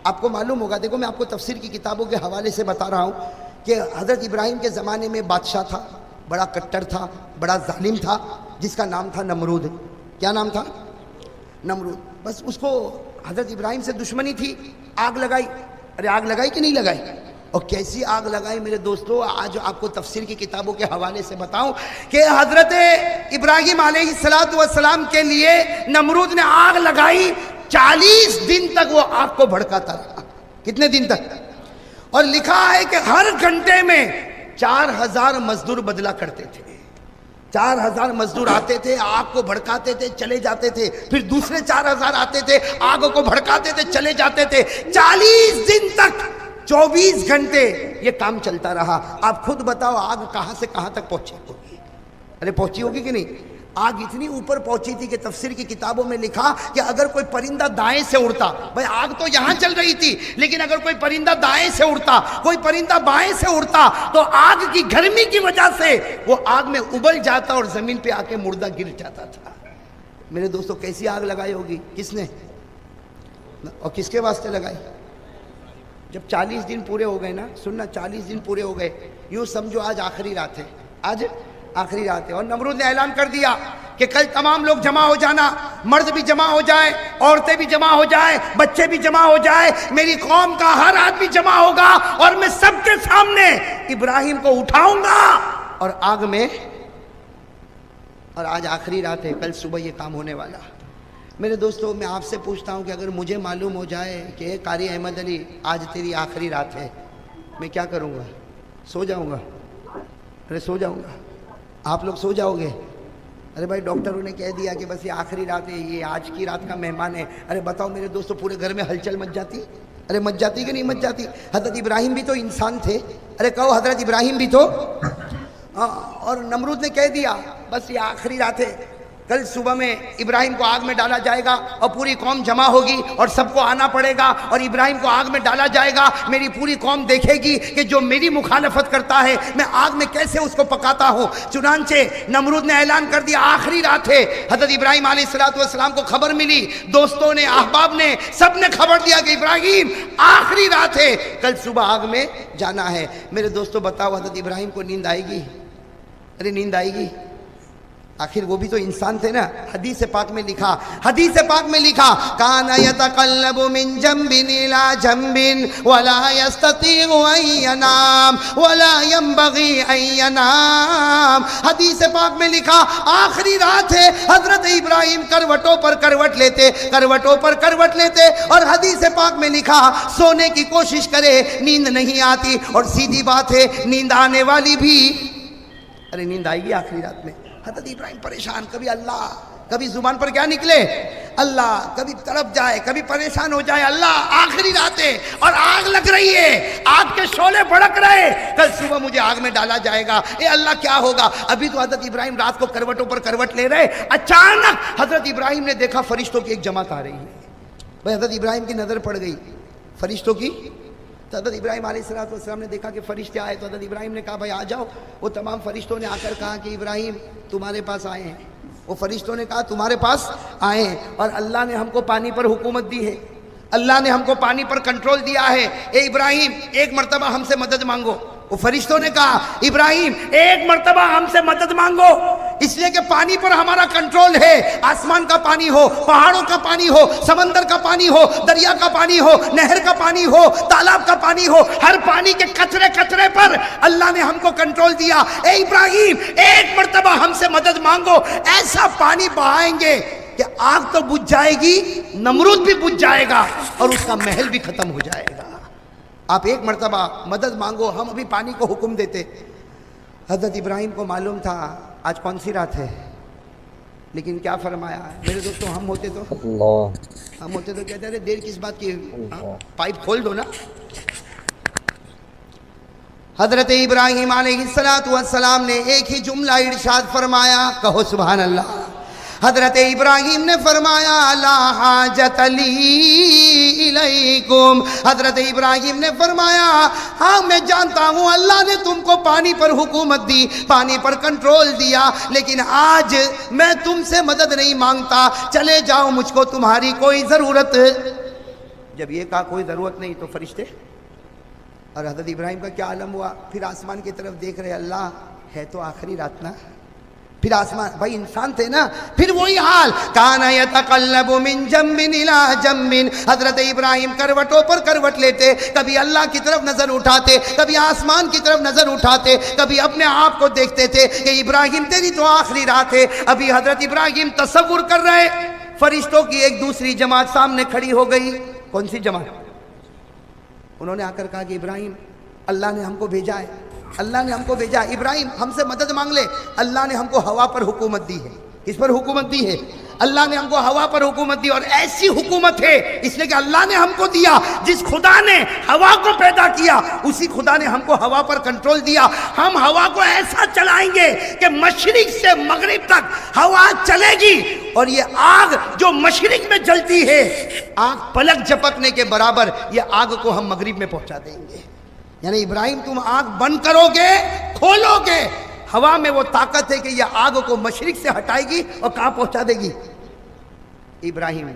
آپ کو معلوم ہوگا، دیکھو میں آپ کو تفسیر کی کتابوں کے حوالے سے بتا رہا ہوں کہ حضرت ابراہیم کے زمانے میں بادشاہ تھا، بڑا کٹر تھا، بڑا ظالم تھا، جس کا نام تھا نمرود۔ کیا نام تھا؟ نمرود۔ بس اس کو حضرت ابراہیم سے دشمنی تھی، آگ لگائی۔ ارے آگ لگائی کہ نہیں لگائی؟ اور کیسی آگ لگائی میرے دوستو، آج آپ کو تفسیر کی کتابوں کے حوالے سے بتاؤں کہ حضرت ابراہیم علیہ السلام کے لیے نمرود نے آگ لگائی، 40 دن تک وہ آگ کو بھڑکاتا رہا۔ کتنے دن تک؟ اور لکھا ہے کہ ہر گھنٹے میں 4000 مزدور بدلا کرتے تھے۔ 4000 مزدور آتے تھے، آگ کو بھڑکاتے تھے، چلے جاتے تھے، پھر دوسرے 4000 آتے تھے، آگ کو بھڑکاتے تھے، چلے جاتے تھے۔ 40 دن تک 24 گھنٹے یہ کام چلتا رہا۔ آپ خود بتاؤ آگ کہاں سے کہاں تک پہنچی ہوگی؟ ارے پہنچی ہوگی کہ نہیں؟ آگ اتنی اوپر پہنچی تھی کہ تفسیر کی کتابوں میں لکھا کہ اگر کوئی پرندہ دائیں سے اڑتا، بھائی آگ تو یہاں چل رہی تھی، لیکن اگر کوئی پرندہ دائیں سے اڑتا، کوئی پرندہ بائیں سے اڑتا، تو آگ کی گرمی کی وجہ سے وہ آگ میں ابل جاتا اور زمین پہ آ کے مردہ گر جاتا تھا۔ میرے دوستو کیسی آگ لگائی ہوگی؟ کس نے اور کس کے واسطے لگائی؟ جب 40 دن پورے ہو گئے نا، سننا، 40 دن پورے ہو گئے، یوں سمجھو آج آخری رات ہے، آج آخری رات ہے، اور نمرود نے اعلان کر دیا کہ کل تمام لوگ جمع ہو جانا، مرد بھی جمع ہو جائے، عورتیں بھی جمع ہو جائے، بچے بھی جمع ہو جائے، میری قوم کا ہر آدمی جمع ہوگا اور میں سب کے سامنے ابراہیم کو اٹھاؤں گا اور آگ میں، اور آج آخری رات ہے، کل صبح یہ کام ہونے والا۔ میرے دوستو میں آپ سے پوچھتا ہوں کہ اگر مجھے معلوم ہو جائے کہ قاری احمد علی آج تیری آخری رات ہے، میں کیا کروں گا؟ سو جاؤں گا؟ ارے سو جاؤں گا؟ آپ لوگ سو جاؤ گے؟ ارے بھائی ڈاکٹروں نے کہہ دیا کہ بس یہ آخری رات ہے، یہ آج کی رات کا مہمان ہے۔ ارے بتاؤ میرے دوستو پورے گھر میں ہلچل مچ جاتی؟ ارے مچ جاتی کہ نہیں مچ جاتی؟ حضرت ابراہیم بھی تو انسان تھے، ارے کہو حضرت ابراہیم بھی تو، اور نمرود نے کہہ دیا بس یہ آخری رات ہے، کل صبح میں ابراہیم کو آگ میں ڈالا جائے گا اور پوری قوم جمع ہوگی اور سب کو آنا پڑے گا اور ابراہیم کو آگ میں ڈالا جائے گا۔ میری پوری قوم دیکھے گی کہ جو میری مخالفت کرتا ہے میں آگ میں کیسے اس کو پکاتا ہوں۔ چنانچہ نمرود نے اعلان کر دیا آخری رات ہے۔ حضرت ابراہیم علیہ السلام کو خبر ملی، دوستوں نے، احباب نے، سب نے خبر دیا کہ ابراہیم آخری رات ہے، کل صبح آگ میں جانا ہے۔ میرے دوستوں بتاؤ حضرت ابراہیم کو نیند آئے گی؟ ارے نیند آئے گی؟ آخر وہ بھی تو انسان تھے نا۔ حدیث پاک میں لکھا، حدیث پاک میں لکھا کان یتقلب من جنب الى جنب ولا يستطيع ان ينام ولا ينبغي ان ينام۔ حدیث پاک میں لکھا آخری رات ہے، حضرت ابراہیم کروٹوں پر کروٹ لیتے، کروٹوں پر کروٹ لیتے، اور حدیث پاک میں لکھا سونے کی کوشش کرے نیند نہیں آتی، اور سیدھی بات ہے نیند آنے والی بھی، ارے نیند آئے گی آخری رات میں؟ حضرت ابراہیم پریشان، کبھی اللہ، کبھی زبان پر کیا نکلے اللہ، کبھی تڑپ جائے، کبھی پریشان ہو جائے اللہ، آخری رات ہے اور آگ لگ رہی ہے، آگ کے شعلے بھڑک رہے، کل صبح مجھے آگ میں ڈالا جائے گا، اے اللہ کیا ہوگا؟ ابھی تو حضرت ابراہیم رات کو کروٹوں پر کروٹ لے رہے، اچانک حضرت ابراہیم نے دیکھا فرشتوں کی ایک جماعت آ رہی ہے۔ بھائی حضرت ابراہیم کی نظر پڑ گئی فرشتوں کی، تو حضرت ابراہیم علیہ السلام نے دیکھا کہ فرشتے آئے، تو حضرت ابراہیم نے کہا بھائی آ جاؤ۔ وہ تمام فرشتوں نے آ کر کہا کہ ابراہیم تمہارے پاس آئے ہیں۔ وہ فرشتوں نے کہا تمہارے پاس آئے ہیں، اور اللہ نے ہم کو پانی پر حکومت دی ہے، اللہ نے ہم کو پانی پر کنٹرول دیا ہے، اے ابراہیم ایک مرتبہ ہم سے مدد مانگو۔ وہ فرشتوں نے کہا ابراہیم ایک مرتبہ ہم سے مدد مانگو، اس لیے کہ پانی پر ہمارا کنٹرول ہے، آسمان کا پانی ہو، پہاڑوں کا پانی ہو، سمندر کا پانی ہو، دریا کا پانی ہو، نہر کا پانی ہو، تالاب کا پانی ہو، ہر پانی کے قطرے قطرے پر اللہ نے ہم کو کنٹرول دیا۔ اے ابراہیم ایک مرتبہ ہم سے مدد مانگو، ایسا پانی بہائیں گے کہ آگ تو بجھ جائے گی، نمرود بھی بجھ جائے گا اور اس کا محل بھی ختم ہو جائے گا۔ آپ ایک مرتبہ مدد مانگو، ہم ابھی پانی کو حکم دیتے۔ حضرت ابراہیم کو معلوم تھا آج کون سی رات ہے، لیکن کیا فرمایا میرے دوستو، ہم ہوتے تو کہتے ہیں دیر کس بات کی، پائپ کھول دو نا۔ حضرت ابراہیم علیہ السلام نے ایک ہی جملہ ارشاد فرمایا، کہو سبحان اللہ۔ حضرت ابراہیم نے فرمایا لا حاجت لی الیکم، حضرت ابراہیم نے فرمایا ہاں میں جانتا ہوں اللہ نے تم کو پانی پر حکومت دی، پانی پر کنٹرول دیا، لیکن آج میں تم سے مدد نہیں مانگتا، چلے جاؤ، مجھ کو تمہاری کوئی ضرورت۔ جب یہ کہا کوئی ضرورت نہیں تو فرشتے اور حضرت ابراہیم کا کیا عالم ہوا. پھر آسمان کی طرف دیکھ رہے, اللہ ہے تو آخری رات نا. پھر آسمان, بھائی انسان تھے نا, پھر وہی حال. کان یتقلب من جنب الی جنب, حضرت ابراہیم کروٹوں پر کروٹ لیتے, کبھی اللہ کی طرف نظر اٹھاتے, کبھی آسمان کی طرف نظر اٹھاتے, کبھی اپنے آپ کو دیکھتے تھے کہ ابراہیم تیری تو آخری رات ہے. ابھی حضرت ابراہیم تصور کر رہے, فرشتوں کی ایک دوسری جماعت سامنے کھڑی ہو گئی. کون سی جماعت؟ انہوں نے آ کر کہا کہ ابراہیم اللہ نے ہم کو بھیجا ہے, اللہ نے ہم کو بھیجا. ابراہیم ہم سے مدد مانگ لے, اللہ نے ہم کو ہوا پر حکومت دی ہے. کس پر حکومت دی ہے؟ اللہ نے ہم کو ہوا پر حکومت دی. اور ایسی حکومت ہے اس لیے کہ اللہ نے ہم کو دیا. جس خدا نے ہوا کو پیدا کیا اسی خدا نے ہم کو ہوا پر کنٹرول دیا. ہم ہوا کو ایسا چلائیں گے کہ مشرق سے مغرب تک ہوا چلے گی, اور یہ آگ جو مشرق میں جلتی ہے, آگ پلک جھپکنے کے برابر, یہ آگ کو ہم مغرب میں پہنچا دیں گے. یعنی ابراہیم تم آگ بند کرو گے, کھولو گے, ہوا میں وہ طاقت ہے کہ یہ آگ کو مشرق سے ہٹائے گی اور کہاں پہنچا دے گی. ابراہیم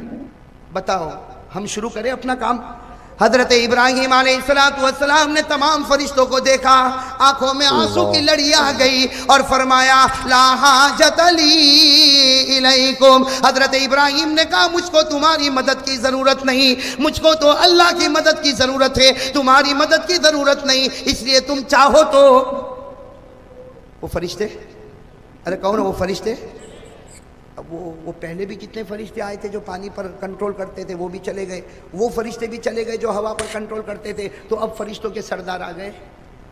بتاؤ, ہم شروع کریں اپنا کام. حضرت ابراہیم علیہ السلام نے تمام فرشتوں کو دیکھا, آنکھوں میں آنسو کی لڑی آ گئی اور فرمایا لا حاجت لی الیکم. حضرت ابراہیم نے کہا مجھ کو تمہاری مدد کی ضرورت نہیں, مجھ کو تو اللہ کی مدد کی ضرورت ہے, تمہاری مدد کی ضرورت نہیں. اس لیے تم چاہو تو وہ فرشتے, ارے کون ہے وہ فرشتے؟ وہ پہلے بھی کتنے فرشتے آئے تھے جو پانی پر کنٹرول کرتے تھے, وہ بھی چلے گئے. وہ فرشتے بھی چلے گئے جو ہوا پر کنٹرول کرتے تھے. تو اب فرشتوں کے سردار آ گئے.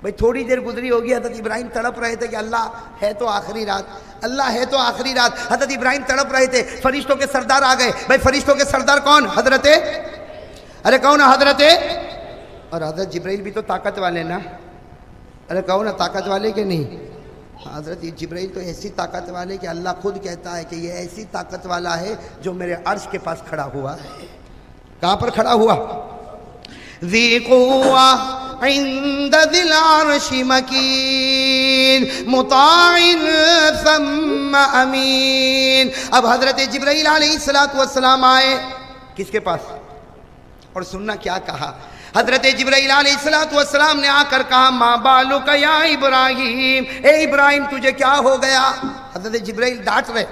بھائی تھوڑی دیر گزری ہوگی, حضرت ابراہیم تڑپ رہے تھے کہ اللہ ہے تو آخری رات, اللہ ہے تو آخری رات. حضرت ابراہیم تڑپ رہے تھے, فرشتوں کے سردار آ گئے. بھائی فرشتوں کے سردار کون؟ حضرت, ارے کون ہے حضرت, اور حضرت جبرائیل بھی تو طاقت والے نا. ارے کون ہے طاقت والے کہ نہیں؟ حضرت جبرائیل تو ایسی طاقت والے کہ اللہ خود کہتا ہے کہ یہ ایسی طاقت والا ہے جو میرے عرش کے پاس کھڑا ہوا ہے. کہاں پر کھڑا ہوا؟ ذی قوہ عند ذی العرش مکین مطاع ثم امین. اب حضرت جبرائیل علیہ السلام آئے کس کے پاس؟ اور سننا کیا کہا. حضرت جبرائیل علیہ السلام نے آ کر کہا ما بالک یا ابراہیم, اے ابراہیم تجھے کیا ہو گیا؟ حضرت جبرائیل ڈانٹ رہے,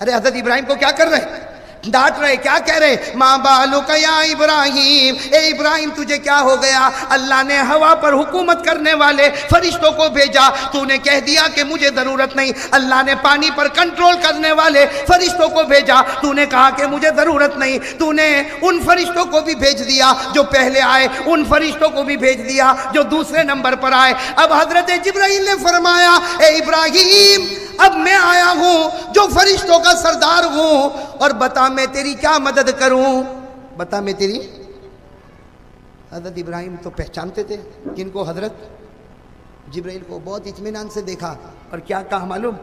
ارے حضرت ابراہیم کو کیا کر رہے؟ ڈانٹ رہے. کیا کہہ رہے؟ ما بالک یا ابراہیم, اے ابراہیم تجھے کیا ہو گیا؟ اللہ نے ہوا پر حکومت کرنے والے فرشتوں کو بھیجا, تو نے کہہ دیا کہ مجھے ضرورت نہیں. اللہ نے پانی پر کنٹرول کرنے والے فرشتوں کو بھیجا, تو نے کہا کہ مجھے ضرورت نہیں. تو نے ان فرشتوں کو بھی بھیج دیا جو پہلے آئے, ان فرشتوں کو بھی بھیج دیا جو دوسرے نمبر پر آئے. اب حضرت جبرائیل نے فرمایا اے ابراہیم اب میں آیا ہوں جو فرشتوں کا سردار ہوں, اور بتا میں تیری کیا مدد کروں, بتا میں تیری. حضرت ابراہیم تو پہچانتے تھے کن کو؟ حضرت جبرائیل کو. بہت اطمینان سے دیکھا اور کیا کہا معلوم؟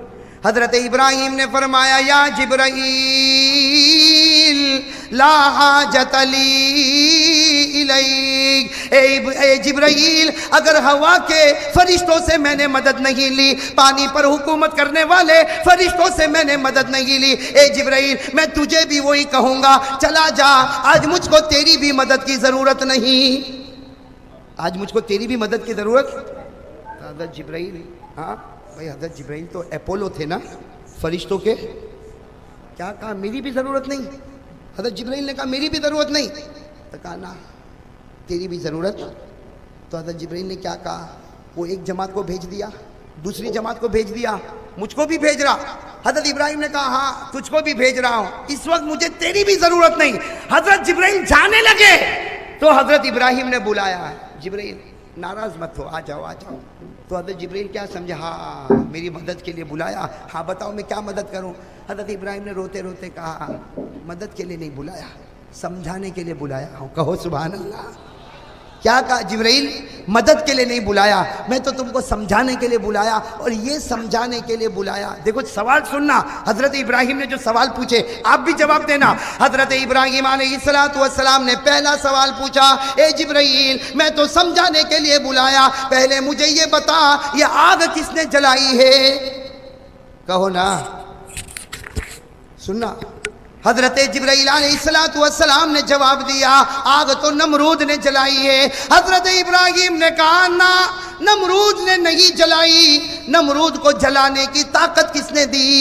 حضرت ابراہیم نے فرمایا یا جبرائیل لا حاجت لی الیک, اے جبرائیل اگر ہوا کے فرشتوں سے میں نے مدد نہیں لی, پانی پر حکومت کرنے والے فرشتوں سے میں نے مدد نہیں لی, اے جبرائیل میں تجھے بھی وہی کہوں گا چلا جا, آج مجھ کو تیری بھی مدد کی ضرورت نہیں, آج مجھ کو تیری بھی مدد کی ضرورت. حضرت جبرائیل, ہاں بھائی حضرت جبرائیل تو اپولو تھے نا فرشتوں کے, کیا کہا میری بھی ضرورت نہیں. حضرت جبرائیل نے کہا میری بھی ضرورت نہیں, تو کہا نا تیری بھی ضرورت. تو حضرت جبرائیل نے کیا کہا, وہ ایک جماعت کو بھیج دیا, دوسری جماعت کو بھیج دیا, مجھ کو بھی بھیج رہا. حضرت ابراہیم نے کہا ہاں تجھ کو بھی بھیج رہا ہوں, اس وقت مجھے تیری بھی ضرورت نہیں. حضرت جبرائیل جانے لگے تو حضرت ابراہیم نے بلایا, جبرائیل ناراض مت ہو, آ جاؤ آ جاؤ. تو حضرت جبرائیل کیا سمجھا, ہاں میری مدد کے لیے بلایا, ہاں بتاؤ میں کیا مدد کروں. حضرت ابراہیم نے روتے روتے کہا مدد کے لیے نہیں بلایا, سمجھانے کے لیے بلایا ہوں. کہو سبحان اللہ. کیا کہا جبرائیل؟ مدد کے لیے نہیں بلایا, میں تو تم کو سمجھانے کے لیے بلایا, اور یہ سمجھانے کے لیے بلایا. دیکھو سوال سننا, حضرت ابراہیم نے جو سوال پوچھے آپ بھی جواب دینا. حضرت ابراہیم علیہ السلام نے پہلا سوال پوچھا, اے جبرائیل میں تو سمجھانے کے لیے بلایا, پہلے مجھے یہ بتا یہ آگ کس نے جلائی ہے. کہو نا, سننا. حضرت جبرائیل علیہ السلام نے جواب دیا آگ تو نمرود نے جلائی ہے۔ حضرت ابراہیم نے کہا نہ، نمرود نے نہیں جلائی، نمرود کو جلانے کی طاقت کس نے دی؟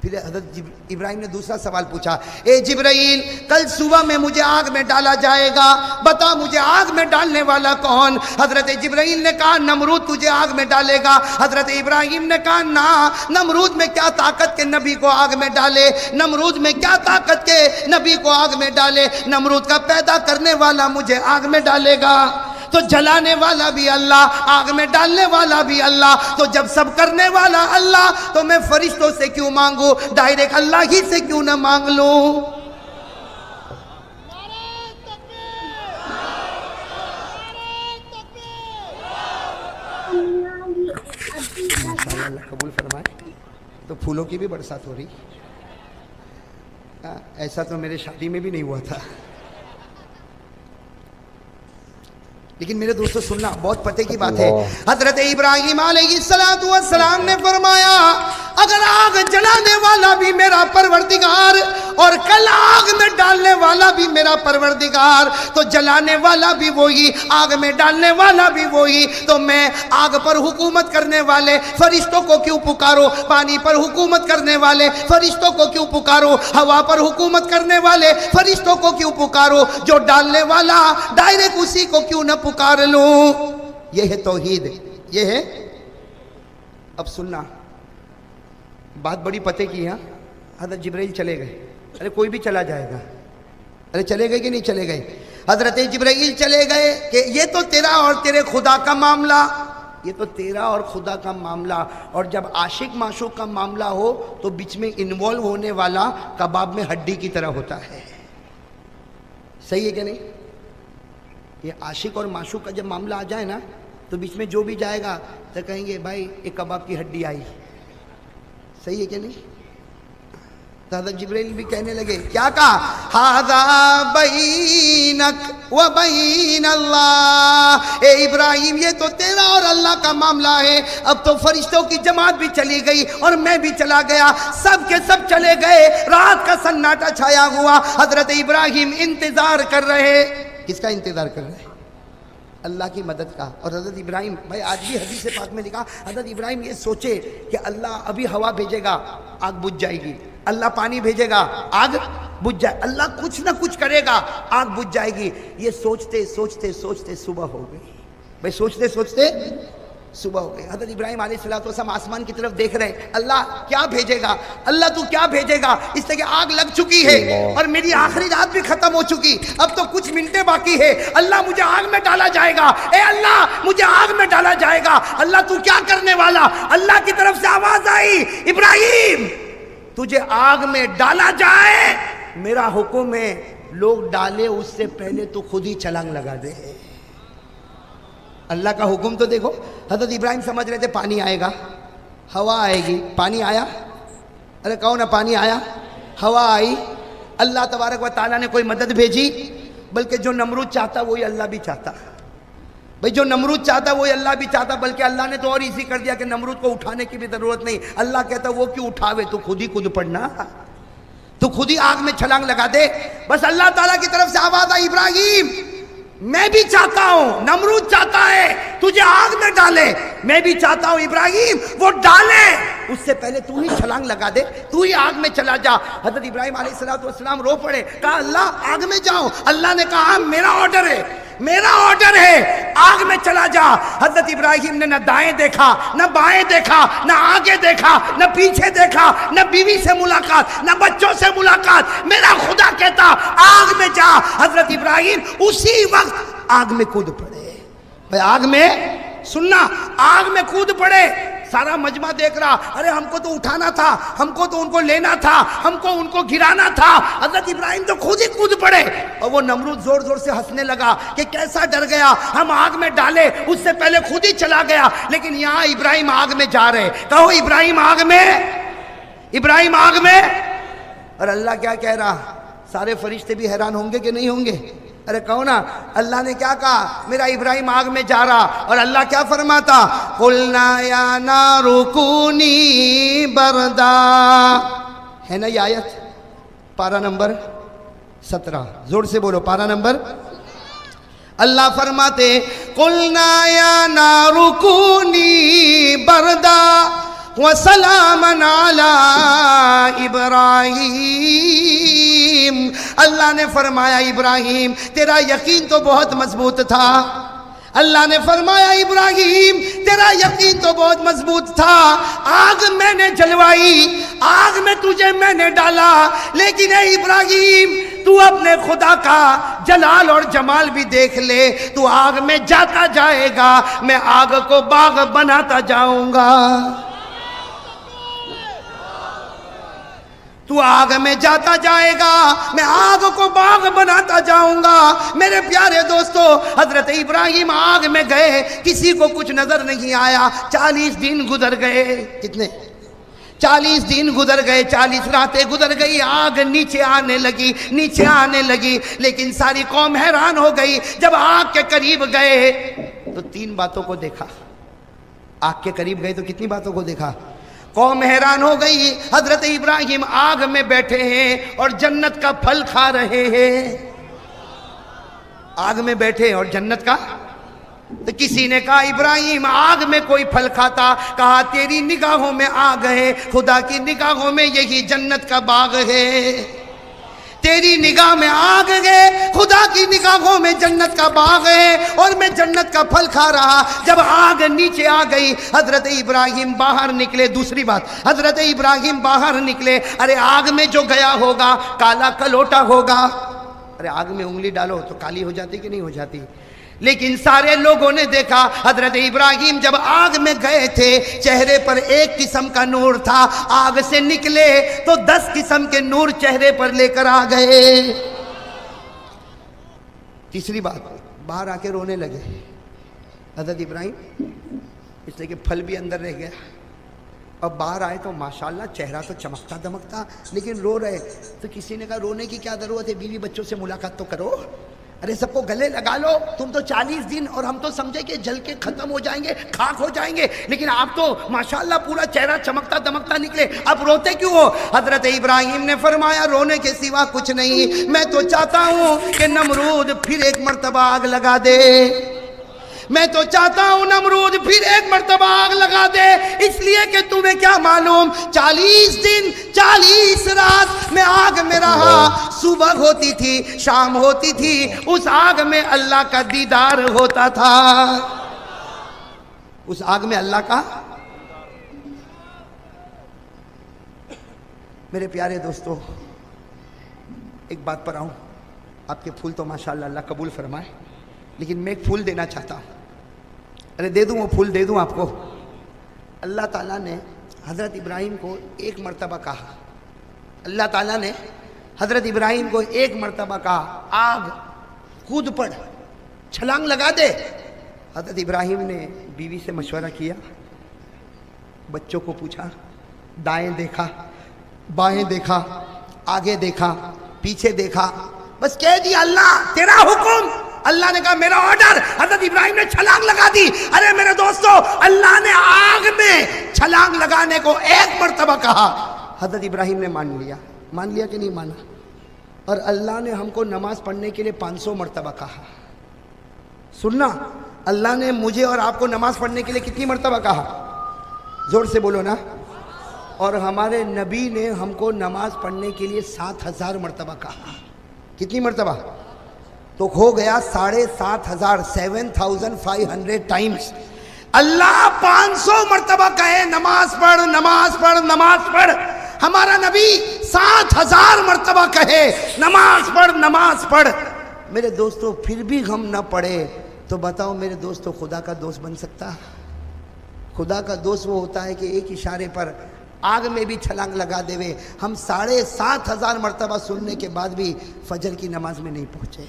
پھر حضرت ابراہیم نے دوسرا سوال پوچھا، اے جبرائیل کل صبح میں مجھے آگ میں ڈالا جائے گا، بتا مجھے آگ میں ڈالنے والا کون؟ حضرت جبرائیل نے کہا نمرود تجھے آگ میں ڈالے گا۔ حضرت ابراہیم نے کہا نہ، نمرود میں کیا طاقت کے نبی کو آگ میں ڈالے، نمرود میں کیا طاقت کے نبی کو آگ میں ڈالے، نمرود کا پیدا کرنے والا مجھے آگ میں ڈالے گا، تو جلانے والا بھی اللہ، آگ میں ڈالنے والا بھی اللہ، تو جب سب کرنے والا اللہ تو میں فرشتوں سے کیوں مانگوں، ڈائریکٹ اللہ ہی سے کیوں نہ مانگ لوں؟ ماشاءاللہ، اللہ قبول فرمائے۔ تو پھولوں کی بھی برسات ہو رہی، ایسا تو میرے شادی میں بھی نہیں ہوا تھا۔ لیکن میرے دوستو سننا، بہت پتے کی بات ہے۔ حضرت ابراہیم علیہ السلام نے فرمایا اگر آگ جلانے والا بھی میرا پروردگار اور کل آگ میں ڈالنے والا بھی میرا پروردگار، تو جلانے والا بھی وہی، آگ میں ڈالنے والا بھی وہی، تو میں آگ پر حکومت کرنے والے فرشتوں کو کیوں پکارو، پانی پر حکومت کرنے والے فرشتوں کو کیوں پکارو، ہوا پر حکومت کرنے والے فرشتوں کو کیوں پکارو، جو ڈالنے والا ڈائریکٹ اسی کو کیوں نہ پکار لوں؟ یہ ہے توحید، یہ ہے۔ اب سننا، بات بڑی پتے کی ہے۔ حضرت جبرائیل چلے گئے، ارے کوئی بھی چلا جائے گا، ارے چلے گئے کہ نہیں چلے گئے؟ حضرت جبرائیل چلے گئے کہ یہ تو تیرا اور تیرے خدا کا معاملہ، یہ تو تیرا اور خدا کا معاملہ، اور جب عاشق معشوق کا معاملہ ہو تو بیچ میں انوالو ہونے والا کباب میں ہڈی کی طرح ہوتا ہے، صحیح ہے کہ نہیں؟ یہ عاشق اور معشوق کا جب معاملہ آ جائے نا تو بیچ میں جو بھی جائے گا تو کہیں گے بھائی ایک کباب کی ہڈی آئی، صحیح ہے کہ نہیں؟ تو حضرت جبرائیل بھی کہنے لگے، کیا کہا؟ ھذا بینک و بین اللہ، اے ابراہیم یہ تو تیرا اور اللہ کا معاملہ ہے۔ اب تو فرشتوں کی جماعت بھی چلی گئی اور میں بھی چلا گیا، سب کے سب چلے گئے، رات کا سناٹا چھایا ہوا، حضرت ابراہیم انتظار کر رہے۔ کس کا انتظار کر رہے ہیں؟ اللہ کی مدد کا۔ اور حضرت ابراہیم، بھائی آج بھی حدیث پاک میں لکھا، حضرت ابراہیم یہ سوچے کہ اللہ ابھی ہوا بھیجے گا آگ بجھ جائے گی، اللہ پانی بھیجے گا آگ بجھ جائے، اللہ کچھ نہ کچھ کرے گا آگ بجھ جائے گی، یہ سوچتے سوچتے سوچتے صبح ہو گئی۔ بھائی سوچتے سوچتے صبح ہو گئی۔ حضرت ابراہیم علیہ السلام آسمان کی طرف دیکھ رہے ہیں، اللہ کیا بھیجے گا، اللہ تو کیا بھیجے گا، اس لیے کہ آگ لگ چکی ہے اور میری آخری رات بھی ختم ہو چکی، اب تو کچھ منٹیں باقی ہے، اللہ مجھے آگ میں ڈالا جائے گا، اے اللہ مجھے آگ میں ڈالا جائے گا، اللہ تو کیا کرنے والا؟ اللہ کی طرف سے آواز آئی، ابراہیم تجھے آگ میں ڈالا جائے، میرا حکم ہے، لوگ ڈالے اس سے پہلے تو خود ہی چھلانگ لگا دے۔ اللہ کا حکم تو دیکھو۔ حضرت ابراہیم سمجھ رہے تھے پانی آئے گا، ہوا آئے گی، پانی آیا؟ ارے کہو نا پانی آیا، ہوا آئی، اللہ تبارک و تعالیٰ نے کوئی مدد بھیجی، بلکہ جو نمرود چاہتا وہی اللہ بھی چاہتا، بھئی جو نمرود چاہتا وہی اللہ بھی چاہتا، بلکہ اللہ نے تو اور ایزی کر دیا کہ نمرود کو اٹھانے کی بھی ضرورت نہیں، اللہ کہتا وہ کیوں اٹھاوے، تو خود ہی کود پڑنا، تو خود ہی آگ میں چھلانگ لگا دے۔ بس اللہ تعالیٰ کی طرف سے آواز آئی، ابراہیم میں بھی چاہتا ہوں، نمرود چاہتا ہے تجھے آگ میں ڈالے، میں بھی چاہتا ہوں ابراہیم وہ ڈالے، اس سے پہلے تو ہی چھلانگ لگا دے، تو ہی آگ میں چلا جا۔ حضرت ابراہیم علیہ السلام رو پڑے، کہا اللہ آگ میں جاؤں؟ اللہ نے کہا میرا آرڈر ہے، میرا آرڈر ہے، آگ میں چلا جا۔ حضرت ابراہیم نے نہ دائیں دیکھا، نہ بائیں دیکھا، نہ آگے دیکھا، نہ پیچھے دیکھا، نہ بیوی سے ملاقات، نہ بچوں سے ملاقات، میرا خدا کہتا آگ میں جا۔ حضرت ابراہیم اسی وقت آگ میں کود پڑے۔ بھائی آگ میں، سننا، آگ میں کود پڑے۔ سارا مجمع دیکھ رہا، ارے ہم کو تو اٹھانا تھا، ہم کو تو ان کو لینا تھا، ہم کو ان کو گرانا تھا۔ حضرت ابراہیم تو خود ہی کود پڑے، اور وہ نمرود زور زور سے ہنسنے لگا کہ کیسا ڈر گیا، ہم آگ میں ڈالے اس سے پہلے خود ہی چلا گیا، لیکن یہاں ابراہیم آگ میں جا رہے۔ کہو ابراہیم آگ میں، ابراہیم آگ میں۔ اور اللہ کیا کہہ رہا؟ سارے فرشتے بھی حیران ہوں گے کہ نہیں ہوں گے؟ ارے کہو نا، اللہ نے کیا کہا؟ میرا ابراہیم آگ میں جا رہا، اور اللہ کیا فرماتا؟ قُلْنَا يَا نَارُ كُونِي بَرْدًا، ہے نا یہ آیت؟ پارہ نمبر 17، زور سے بولو، پارہ نمبر۔ اللہ فرماتے قُلْنَا يَا نَارُ كُونِي بَرْدًا وَسَلَامًا عَلَىٰ إِبْرَاہِيمَ، اللہ نے فرمایا ابراہیم تیرا یقین تو بہت مضبوط تھا، اللہ نے فرمایا ابراہیم تیرا یقین تو بہت مضبوط تھا، آگ میں نے جلوائی، آگ میں تجھے میں نے ڈالا، لیکن اے ابراہیم تو اپنے خدا کا جلال اور جمال بھی دیکھ لے، تو آگ میں جاتا جائے گا، میں آگ کو باغ بناتا جاؤں گا، تو آگ میں جاتا جائے گا، میں آگ کو باغ بناتا جاؤں گا۔ میرے پیارے دوستو، حضرت ابراہیم آگ میں گئے، کسی کو کچھ نظر نہیں آیا، 40 دن گزر گئے، کتنے؟ 40 دن گزر گئے، 40 راتیں گزر گئی، آگ نیچے آنے لگی، نیچے آنے لگی، لیکن ساری قوم حیران ہو گئی۔ جب آگ کے قریب گئے تو 3 باتوں کو دیکھا، آگ کے قریب گئے تو کتنی باتوں کو دیکھا؟ قوم حیران ہو گئی، حضرت ابراہیم آگ میں بیٹھے ہیں اور جنت کا پھل کھا رہے ہیں، آگ میں بیٹھے اور جنت کا۔ تو کسی نے کہا ابراہیم آگ میں کوئی پھل کھاتا، کہا تیری نگاہوں میں آگ ہے، خدا کی نگاہوں میں یہی جنت کا باغ ہے، تیری نگاہ میں آگ ہے، خدا کی نگاہوں میں جنت کا باغ ہے، اور میں جنت کا پھل کھا رہا۔ جب آگ نیچے آ گئی، حضرت ابراہیم باہر نکلے۔ دوسری بات، حضرت ابراہیم باہر نکلے، ارے آگ میں جو گیا ہوگا کالا کلوٹا ہوگا، ارے آگ میں انگلی ڈالو تو کالی ہو جاتی کہ نہیں ہو جاتی؟ لیکن سارے لوگوں نے دیکھا حضرت ابراہیم جب آگ میں گئے تھے چہرے پر ایک قسم کا نور تھا، آگ سے نکلے تو 10 قسم کے نور چہرے پر لے کر آ گئے۔ تیسری بات، باہر آ کے رونے لگے حضرت ابراہیم، اس لیے کہ پھل بھی اندر رہ گیا، اور باہر آئے تو ماشاءاللہ چہرہ تو چمکتا دمکتا، لیکن رو رہے۔ تو کسی نے کہا رونے کی کیا ضرورت ہے، بیوی بچوں سے ملاقات تو کرو، ارے سب کو گلے لگا لو، تم تو 40 دن اور ہم تو سمجھے کہ جل کے ختم ہو جائیں گے، خاک ہو جائیں گے، لیکن آپ تو ماشاءاللہ پورا چہرہ چمکتا دمکتا نکلے، اب روتے کیوں ہو؟ حضرت ابراہیم نے فرمایا رونے کے سوا کچھ نہیں، میں تو چاہتا ہوں کہ نمرود پھر ایک مرتبہ آگ لگا دے، میں تو چاہتا ہوں نمرود پھر ایک مرتبہ آگ لگا دے، اس لیے کہ تمہیں کیا معلوم 40 دن 40 رات میں آگ میں رہا، صبح ہوتی تھی شام ہوتی تھی، اس آگ میں اللہ کا دیدار ہوتا تھا، اس آگ میں اللہ کا۔ میرے پیارے دوستو، ایک بات پر آؤں، آپ کے پھول تو ماشاءاللہ اللہ قبول فرمائے، لیکن میں ایک پھول دینا چاہتا ہوں، ارے دے دوں وہ پھول دے دوں آپ کو۔ اللہ تعالیٰ نے حضرت ابراہیم کو ایک مرتبہ کہا، اللہ تعالیٰ نے حضرت ابراہیم کو ایک مرتبہ کہا آگ کود پڑ، چھلانگ لگا دے۔ حضرت ابراہیم نے بیوی سے مشورہ کیا، بچوں کو پوچھا، دائیں دیکھا بائیں دیکھا، آگے دیکھا پیچھے دیکھا، بس کہہ دیا اللہ تیرا حکم، اللہ نے کہا میرا آرڈر، حضرت ابراہیم نے چھلانگ لگا دی۔ ارے میرے دوستو، اللہ نے آگ میں چھلانگ لگانے کو ایک مرتبہ کہا، حضرت ابراہیم نے مان لیا کہ نہیں مانا؟ اور اللہ نے ہم کو نماز پڑھنے کے لیے 500 مرتبہ کہا۔ سننا، اللہ نے مجھے اور آپ کو نماز پڑھنے کے لیے کتنی مرتبہ کہا؟ زور سے بولو نا۔ اور ہمارے نبی نے ہم کو نماز پڑھنے کے لیے 7000 مرتبہ کہا۔ کتنی مرتبہ؟ تو ہو گیا 7500، 7500 ٹائمز۔ اللہ 500 مرتبہ کہے نماز پڑھ نماز پڑھ نماز پڑھ، ہمارا نبی 7000 مرتبہ کہے نماز پڑھ نماز پڑھ۔ میرے دوستو پھر بھی ہم نہ پڑھے تو بتاؤ میرے دوستو خدا کا دوست بن سکتا؟ خدا کا دوست وہ ہوتا ہے کہ ایک اشارے پر آگ میں بھی چھلانگ لگا دے وے۔ ہم 7500 مرتبہ سننے کے بعد بھی فجر کی نماز میں نہیں پہنچے۔